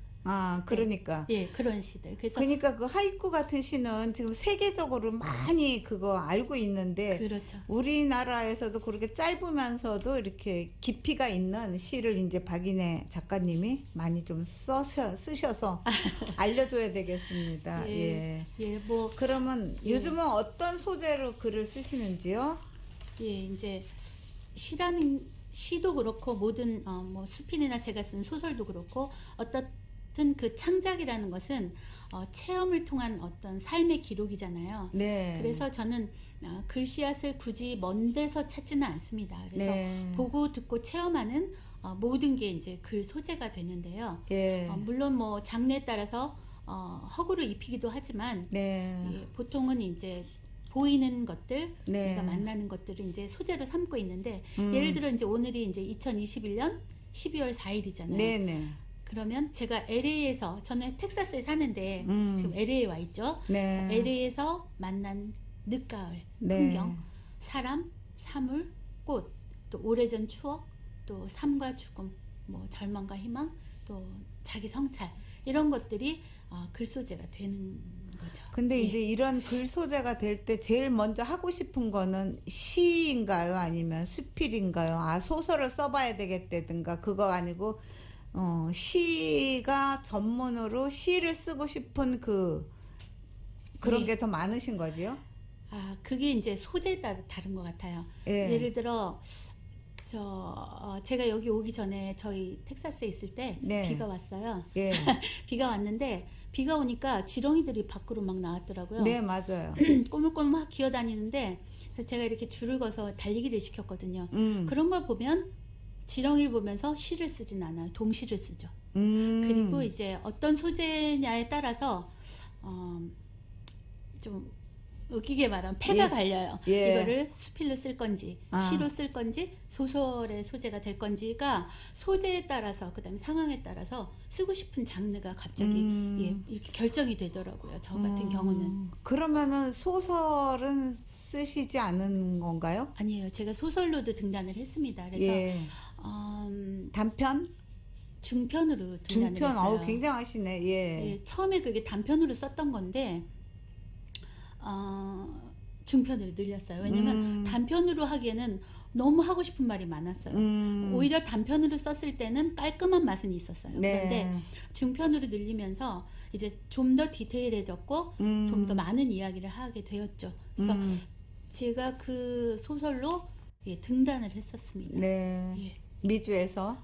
그러니까. 예, 그런 시들. 그래서 그러니까 그 하이쿠 같은 시는 지금 세계적으로 많이 그거 알고 있는데 그렇죠. 우리나라에서도 그렇게 짧으면서도 이렇게 깊이가 있는 시를 이제 박인혜 작가님이 많이 좀 쓰셔서 알려줘야 되겠습니다. 예. 뭐 그러면 요즘은 어떤 소재로 글을 쓰시는지요? 예, 이제 시도 그렇고 모든 뭐 수필이나 제가 쓴 소설도 그렇고 어떤 그 창작이라는 것은 체험을 통한 어떤 삶의 기록이잖아요. 네. 그래서 저는 글씨앗을 굳이 먼 데서 찾지는 않습니다. 그래서 네. 보고 듣고 체험하는 모든 게 이제 글 소재가 되는데요. 예. 물론 뭐 장르에 따라서 허구를 입히기도 하지만 네. 예, 보통은 이제 보이는 것들, 네. 내가 만나는 것들을 이제 소재로 삼고 있는데 예를 들어 이제 오늘이 이제 2021년 12월 4일이잖아요. 네네. 그러면 제가 LA에서 저는 텍사스에 사는데 지금 LA에 와 있죠. 네. 그래서 LA에서 만난 늦가을 네. 풍경, 사람, 사물, 꽃, 또 오래전 추억, 또 삶과 죽음, 뭐 절망과 희망, 또 자기 성찰 이런 것들이 글 소재가 되는 거죠. 근데 예. 이제 이런 글 소재가 될 때 제일 먼저 하고 싶은 거는 시인가요? 아니면 수필인가요? 소설을 써봐야 되겠다든가 그거 아니고 시가 전문으로 시를 쓰고 싶은 그런 예. 게 더 많으신 거지요? 그게 이제 소재에 따라 다른 것 같아요. 예. 예를 들어 제가 여기 오기 전에 저희 텍사스에 있을 때 네. 비가 왔어요. 예. 비가 왔는데 비가 오니까 지렁이들이 밖으로 막 나왔더라고요. 네, 맞아요. 꼬물꼬물 막 기어다니는데 그래서 제가 이렇게 줄을 거서 달리기를 시켰거든요. 그런 걸 보면 지렁이를 보면서 시를 쓰진 않아요. 동시를 쓰죠. 그리고 이제 어떤 소재냐에 따라서 좀 웃기게 말하면 패가 예. 갈려요. 예. 이거를 수필로 쓸 건지 시로 쓸 건지 소설의 소재가 될 건지가 소재에 따라서 그다음에 상황에 따라서 쓰고 싶은 장르가 갑자기 이렇게 결정이 되더라고요. 저 같은 경우는. 그러면은 소설은 쓰시지 않은 건가요? 아니에요. 제가 소설로도 등단을 했습니다. 그래서 예. 단편? 중편으로 등단을 중편? 했어요. 굉장하시네. 예. 예, 처음에 그게 단편으로 썼던 건데 중편으로 늘렸어요. 왜냐면 단편으로 하기에는 너무 하고 싶은 말이 많았어요. 오히려 단편으로 썼을 때는 깔끔한 맛은 있었어요. 네. 그런데 중편으로 늘리면서 이제 좀 더 디테일해졌고 좀 더 많은 이야기를 하게 되었죠. 그래서 제가 그 소설로 등단을 했었습니다. 네. 예. 미주에서?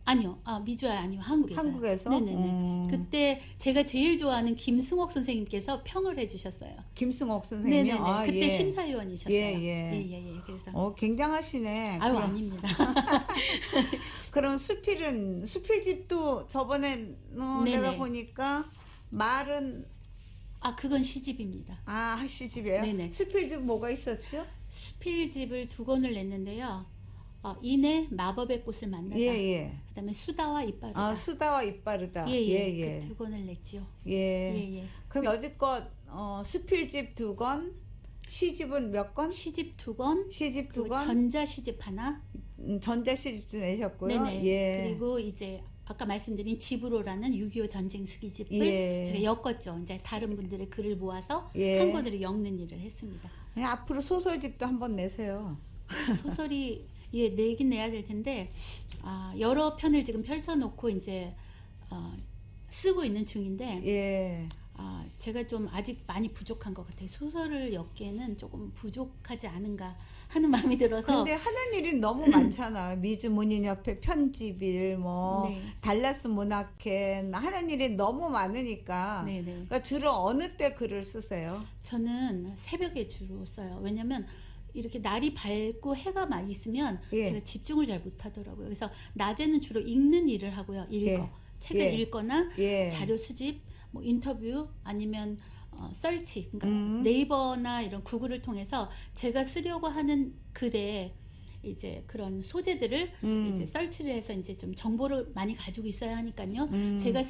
아니요. 미주아 아니요. 한국에서요. 한국에서? 네네네. 그때 제가 제일 좋아하는 김승옥 선생님께서 평을 해주셨어요. 김승옥 선생님이 네네네. 그때 예. 심사위원이셨어요. 예. 그래서 굉장하시네. 아유 아닙니다. 그럼 수필집도 저번에 네네. 내가 보니까 말은 그건 시집입니다. 시집이에요? 네네. 수필집 뭐가 있었죠? 수필집을 2권을 냈는데요. 인의 마법의 꽃을 만나다. 예. 그다음에 수다와 이빠르다. 수다와 이빠르다. 예. 그 2권을 냈지요. 예. 예. 그럼 여지껏 수필집 2권, 시집은 몇 권? 시집 2권, 시집 그리고 2권, 전자 시집 하나. 전자 시집도 내셨고요. 네네. 예. 그리고 이제 아까 말씀드린 집으로라는 6.25 전쟁 수기집을 예. 제가 엮었죠. 이제 다른 분들의 글을 모아서 예. 한 권으로 엮는 일을 했습니다. 앞으로 소설집도 한번 내세요. 소설이 내긴 내야 될 텐데 여러 편을 지금 펼쳐놓고 이제 쓰고 있는 중인데 예. 제가 좀 아직 많이 부족한 것 같아요. 소설을 엮기에는 조금 부족하지 않은가 하는 마음이 들어서. 근데 하는 일이 너무 많잖아. 미주 문인협회 편집일, 네. 달라스 문학회 하는 일이 너무 많으니까. 네네. 그러니까 주로 어느 때 글을 쓰세요? 저는 새벽에 주로 써요. 왜냐면 이렇게 날이 밝고 해가 많이 있으면 예. 제가 집중을 잘 못하더라고요. 그래서 낮에는 주로 읽는 일을 하고요. 예. 책을 예. 읽거나 예. 자료 수집, 뭐 인터뷰 아니면 설치, 그러니까 네이버나 이런 구글을 통해서 제가 쓰려고 하는 글에 이제 그런 소재들을 이제 설치를 해서 이제 좀 정보를 많이 가지고 있어야 하니까요. 제가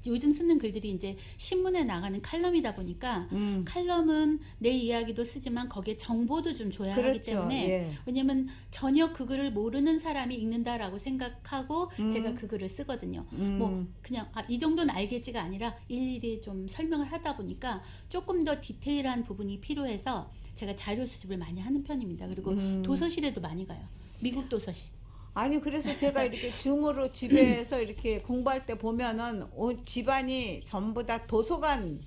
요즘 쓰는 글들이 이제 신문에 나가는 칼럼이다 보니까 칼럼은 내 이야기도 쓰지만 거기에 정보도 좀 줘야 하기 그렇죠. 때문에 예. 왜냐면 전혀 그 글을 모르는 사람이 읽는다라고 생각하고 제가 그 글을 쓰거든요. 뭐 그냥 이 정도는 알겠지가 아니라 일일이 좀 설명을 하다 보니까 조금 더 디테일한 부분이 필요해서 제가 자료 수집을 많이 하는 편입니다. 그리고 도서실에도 많이 가요. 미국 도서실. 아니 그래서 제가 이렇게 줌으로 집에서 이렇게 공부할 때 보면은 온 집안이 전부 다 도서관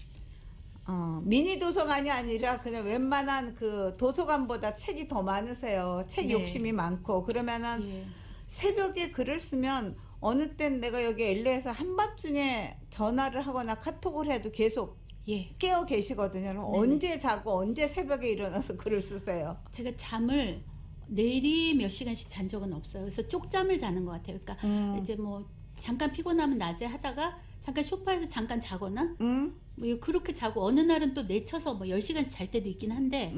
미니 도서관이 아니라 그냥 웬만한 그 도서관보다 책이 더 많으세요. 책 네. 욕심이 많고 그러면은 예. 새벽에 글을 쓰면 어느 땐 내가 여기 LA에서 한밤중에 전화를 하거나 카톡을 해도 계속 예. 깨어 계시거든요. 그럼 언제 자고 언제 새벽에 일어나서 글을 쓰세요? 제가 잠을 내리 몇 시간씩 잔 적은 없어요. 그래서 쪽잠을 자는 것 같아요. 그러니까 이제 뭐 잠깐 피곤하면 낮에 하다가 잠깐 소파에서 잠깐 자거나 뭐 그렇게 자고 어느 날은 또 내쳐서 뭐 10시간씩 잘 때도 있긴 한데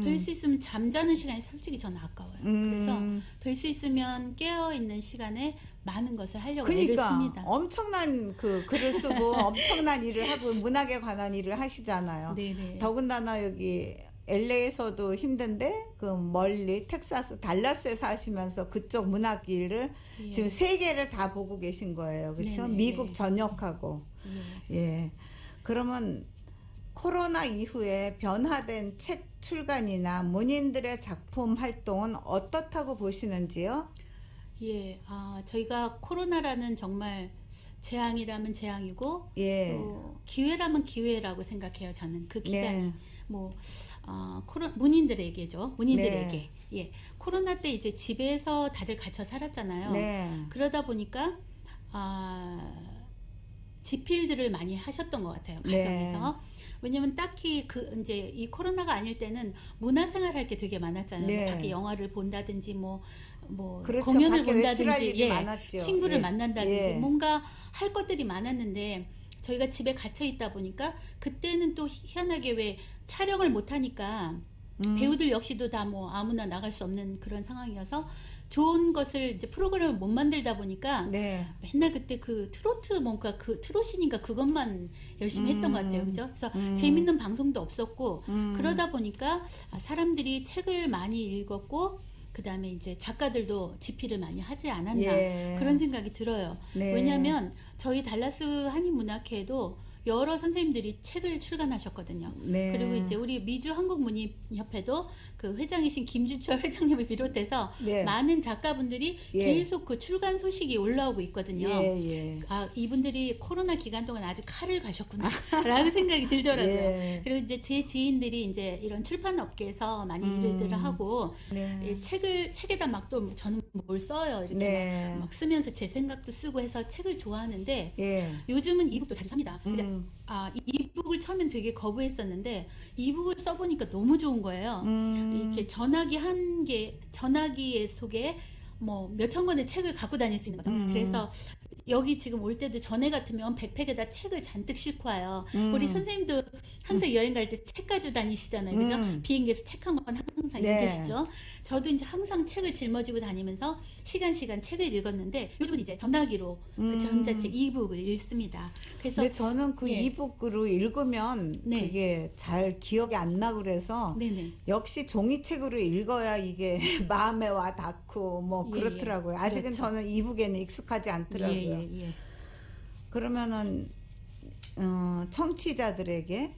될 수 있으면 잠자는 시간이 솔직히 저는 아까워요. 그래서 될 수 있으면 깨어있는 시간에 많은 것을 하려고 애를 그러니까 씁니다. 엄청난 그 글을 쓰고 엄청난 일을 하고 문학에 관한 일을 하시잖아요. 네네. 더군다나 여기 LA에서도 힘든데 그 멀리 텍사스 달라스에 사시면서 그쪽 문학 일을 예. 지금 세 개를 다 보고 계신 거예요. 그렇죠? 네네, 미국 네. 전역하고. 예. 그러면 코로나 이후에 변화된 책 출간이나 문인들의 작품 활동은 어떻다고 보시는지요? 예, 저희가 코로나라는 정말 재앙이라면 재앙이고 예. 또 기회라면 기회라고 생각해요. 저는 그 기간이 네. 뭐 문인들에게죠. 문인들에게. 네. 예, 코로나 때 이제 집에서 다들 갇혀 살았잖아요. 네. 그러다 보니까 집필들을 많이 하셨던 것 같아요. 네. 가정에서. 왜냐면 딱히 이제 이 코로나가 아닐 때는 문화생활 할 게 되게 많았잖아요. 네. 뭐 밖에 영화를 본다든지 뭐 그렇죠. 공연을 밖에 외출할 본다든지 일이 많았죠. 친구를 예. 만난다든지 예. 뭔가 할 것들이 많았는데 저희가 집에 갇혀 있다 보니까 그때는 또 희한하게 왜 촬영을 못 하니까 배우들 역시도 다 뭐 아무나 나갈 수 없는 그런 상황이어서 좋은 것을 이제 프로그램을 못 만들다 보니까 네. 맨날 그때 그 트로트 뭔가 그 트로신인가 그것만 열심히 했던 것 같아요. 그죠? 그래서 재밌는 방송도 없었고 그러다 보니까 사람들이 책을 많이 읽었고 그다음에 이제 작가들도 집필을 많이 하지 않았나 예. 그런 생각이 들어요. 네. 왜냐하면 저희 달라스 한인문학회도 여러 선생님들이 책을 출간하셨거든요. 네. 그리고 이제 우리 미주 한국문희협회도 그 회장이신 김주철 회장님을 비롯해서 네. 많은 작가분들이 예. 계속 그 출간 소식이 올라오고 있거든요. 예. 아, 이분들이 코로나 기간 동안 아주 칼을 가셨구나라는 생각이 들더라고요. 예. 그리고 이제 제 지인들이 이제 이런 출판 업계에서 많이 일들을 하고 네. 이 책에다 막 또 저는 뭘 써요 이렇게 네. 막 쓰면서 제 생각도 쓰고 해서 책을 좋아하는데 예. 요즘은 이북도 자주 삽니다. 근데 이북을 처음엔 되게 거부했었는데 이북을 써보니까 너무 좋은 거예요. 이렇게 전화기 속에 뭐 몇천 권의 책을 갖고 다닐 수 있는 거죠. 그래서 여기 지금 올 때도 전에 같으면 백팩에다 책을 잔뜩 싣고 와요. 우리 선생님도 항상 여행 갈 때 책 가지고 다니시잖아요. 그죠? 비행기에서 책 한 권 항상 네. 읽으시죠? 저도 이제 항상 책을 짊어지고 다니면서 시간 책을 읽었는데 요즘은 이제 전화기로 그 전자책 이북을 읽습니다. 그래서 근데 저는 그 예. 이북으로 읽으면 네. 그게 잘 기억이 안 나고 그래서 네네. 역시 종이책으로 읽어야 이게 마음에 와 닿고 뭐 예, 그렇더라고요. 예. 아직은 그렇죠. 저는 이북에는 익숙하지 않더라고요. 예. 그러면은 청취자들에게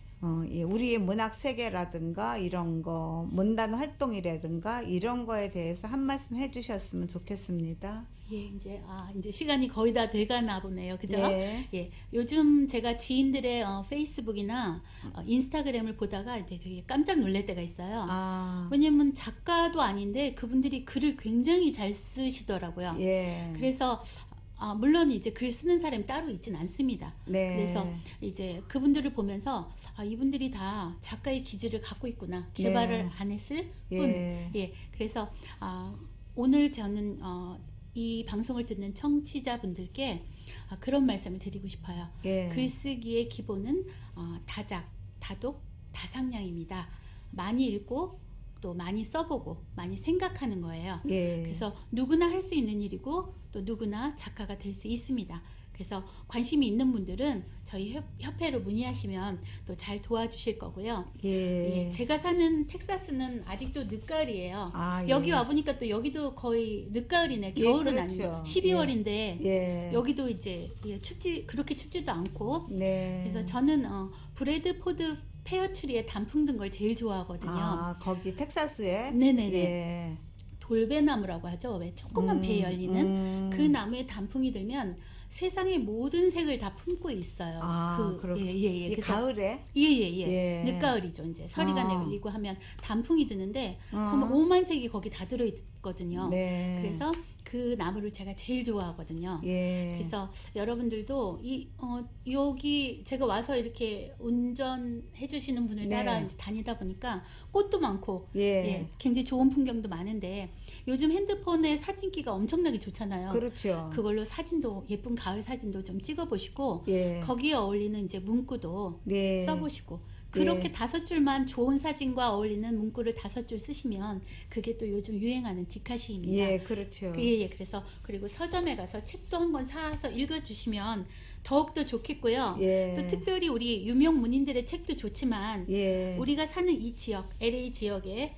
우리의 문학 세계라든가 이런 거 문단 활동이라든가 이런 거에 대해서 한 말씀 해주셨으면 좋겠습니다. 예, 이제 시간이 거의 다 돼가나 보네요. 그죠? 네. 예. 요즘 제가 지인들의 페이스북이나 인스타그램을 보다가 이제 되게 깜짝 놀랄 때가 있어요. 왜냐면 작가도 아닌데 그분들이 글을 굉장히 잘 쓰시더라고요. 예. 그래서 물론 이제 글 쓰는 사람이 따로 있진 않습니다. 네. 그래서 이제 그분들을 보면서 이분들이 다 작가의 기질을 갖고 있구나. 개발을 안 했을 뿐. 예. 그래서 오늘 저는 이 방송을 듣는 청취자분들께 그런 말씀을 드리고 싶어요. 예. 글쓰기의 기본은 다작, 다독, 다상량입니다. 많이 읽고 또 많이 써보고 많이 생각하는 거예요. 예. 그래서 누구나 할 수 있는 일이고 또 누구나 작가가 될 수 있습니다. 그래서 관심이 있는 분들은 저희 협회로 문의하시면 또 잘 도와주실 거고요. 예. 제가 사는 텍사스는 아직도 늦가을이에요. 예. 여기 와보니까 또 여기도 거의 늦가을이네. 겨울은 그렇죠. 아니고 12월인데 예. 여기도 이제 그렇게 춥지도 않고 네. 그래서 저는 브래드포드 페어트리의 단풍 든 걸 제일 좋아하거든요. 거기 텍사스에? 네네네. 예. 돌배나무라고 하죠. 왜 조그만 배 열리는 그 나무에 단풍이 들면 세상의 모든 색을 다 품고 있어요. 이 그래서 가을에? 예. 늦가을이죠. 이제 서리가 내리고 하면 단풍이 드는데 정말 오만 색이 거기 다 들어 있거든요. 네. 그래서 그 나무를 제가 제일 좋아하거든요. 예. 그래서 여러분들도 여기 제가 와서 이렇게 운전해 주시는 분을 따라 네. 이제 다니다 보니까 꽃도 많고 예. 굉장히 좋은 풍경도 많은데 요즘 핸드폰에 사진기가 엄청나게 좋잖아요. 그렇죠. 그걸로 사진도 예쁜 가을 사진도 좀 찍어 보시고 예. 거기에 어울리는 이제 문구도 네. 써 보시고 그렇게 5줄만 좋은 사진과 어울리는 문구를 5줄 쓰시면 그게 또 요즘 유행하는 디카시입니다. 예, 그렇죠. 예. 그래서 그리고 서점에 가서 책도 한 권 사서 읽어주시면 더욱더 좋겠고요. 예. 또 특별히 우리 유명 문인들의 책도 좋지만 예. 우리가 사는 이 지역, LA 지역에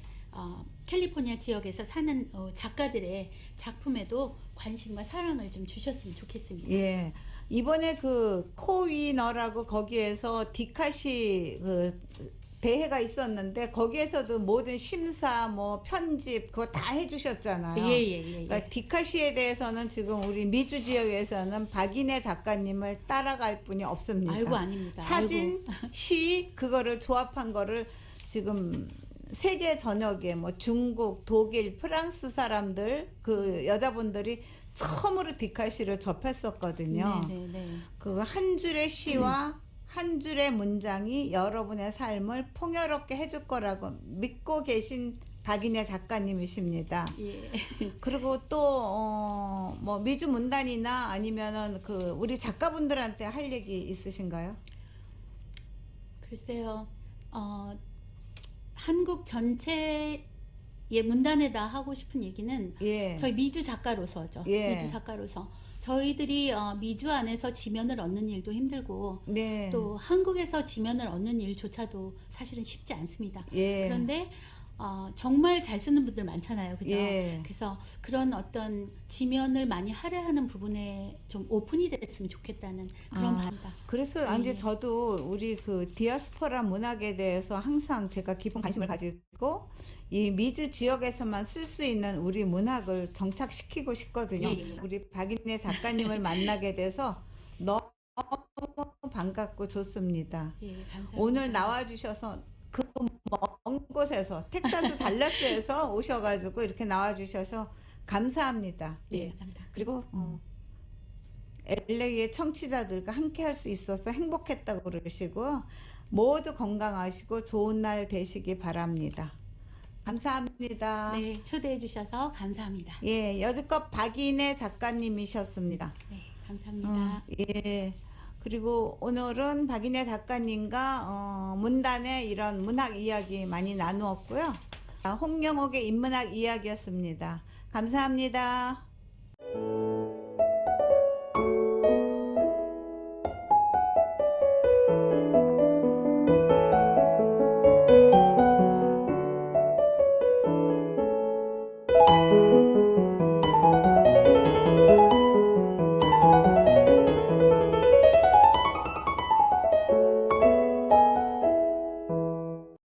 캘리포니아 지역에서 사는 작가들의 작품에도 관심과 사랑을 좀 주셨으면 좋겠습니다. 예. 이번에 그 코위너라고 거기에서 디카시 그 대회가 있었는데 거기에서도 모든 심사 뭐 편집 그거 다 해주셨잖아요. 예. 그러니까 디카시에 대해서는 지금 우리 미주 지역에서는 박인혜 작가님을 따라갈 분이 없습니다. 아이고 아닙니다. 사진, 시 그거를 조합한 거를 지금 세계 전역에 뭐 중국, 독일, 프랑스 사람들 그 여자분들이 처음으로 디카시를 접했었거든요. 네. 그 한 줄의 시와 한 줄의 문장이 여러분의 삶을 풍요롭게 해줄 거라고 믿고 계신 박인혜 작가님이십니다. 예. 그리고 또 뭐 미주 문단이나 아니면은 그 우리 작가분들한테 할 얘기 있으신가요? 글쎄요. 한국 전체의 문단에다 하고 싶은 얘기는 예. 저희 미주 작가로서죠. 예. 미주 작가로서 저희들이 미주 안에서 지면을 얻는 일도 힘들고 네. 또 한국에서 지면을 얻는 일조차도 사실은 쉽지 않습니다. 예. 그런데 정말 잘 쓰는 분들 많잖아요, 그죠? 예. 그래서 그런 어떤 지면을 많이 할애하는 부분에 좀 오픈이 됐으면 좋겠다는 그런 바람이다. 그래서 예. 이제 저도 우리 그 디아스포라 문학에 대해서 항상 제가 깊은 관심을 가지고 이 미주 지역에서만 쓸 수 있는 우리 문학을 정착시키고 싶거든요. 예. 우리 박인혜 작가님을 만나게 돼서 너무 반갑고 좋습니다. 예, 감사합니다. 오늘 나와주셔서 그 먼 곳에서 텍사스 달라스에서 오셔가지고 이렇게 나와주셔서 감사합니다. 네, 감사합니다. 그리고 LA의 청취자들과 함께 할 수 있어서 행복했다고 그러시고 모두 건강하시고 좋은 날 되시기 바랍니다. 감사합니다. 네, 초대해 주셔서 감사합니다. 예, 여지껏 박인혜 작가님이셨습니다. 네, 감사합니다. 예. 그리고 오늘은 박인혜 작가님과 문단의 이런 문학 이야기 많이 나누었고요. 홍영옥의 인문학 이야기였습니다. 감사합니다.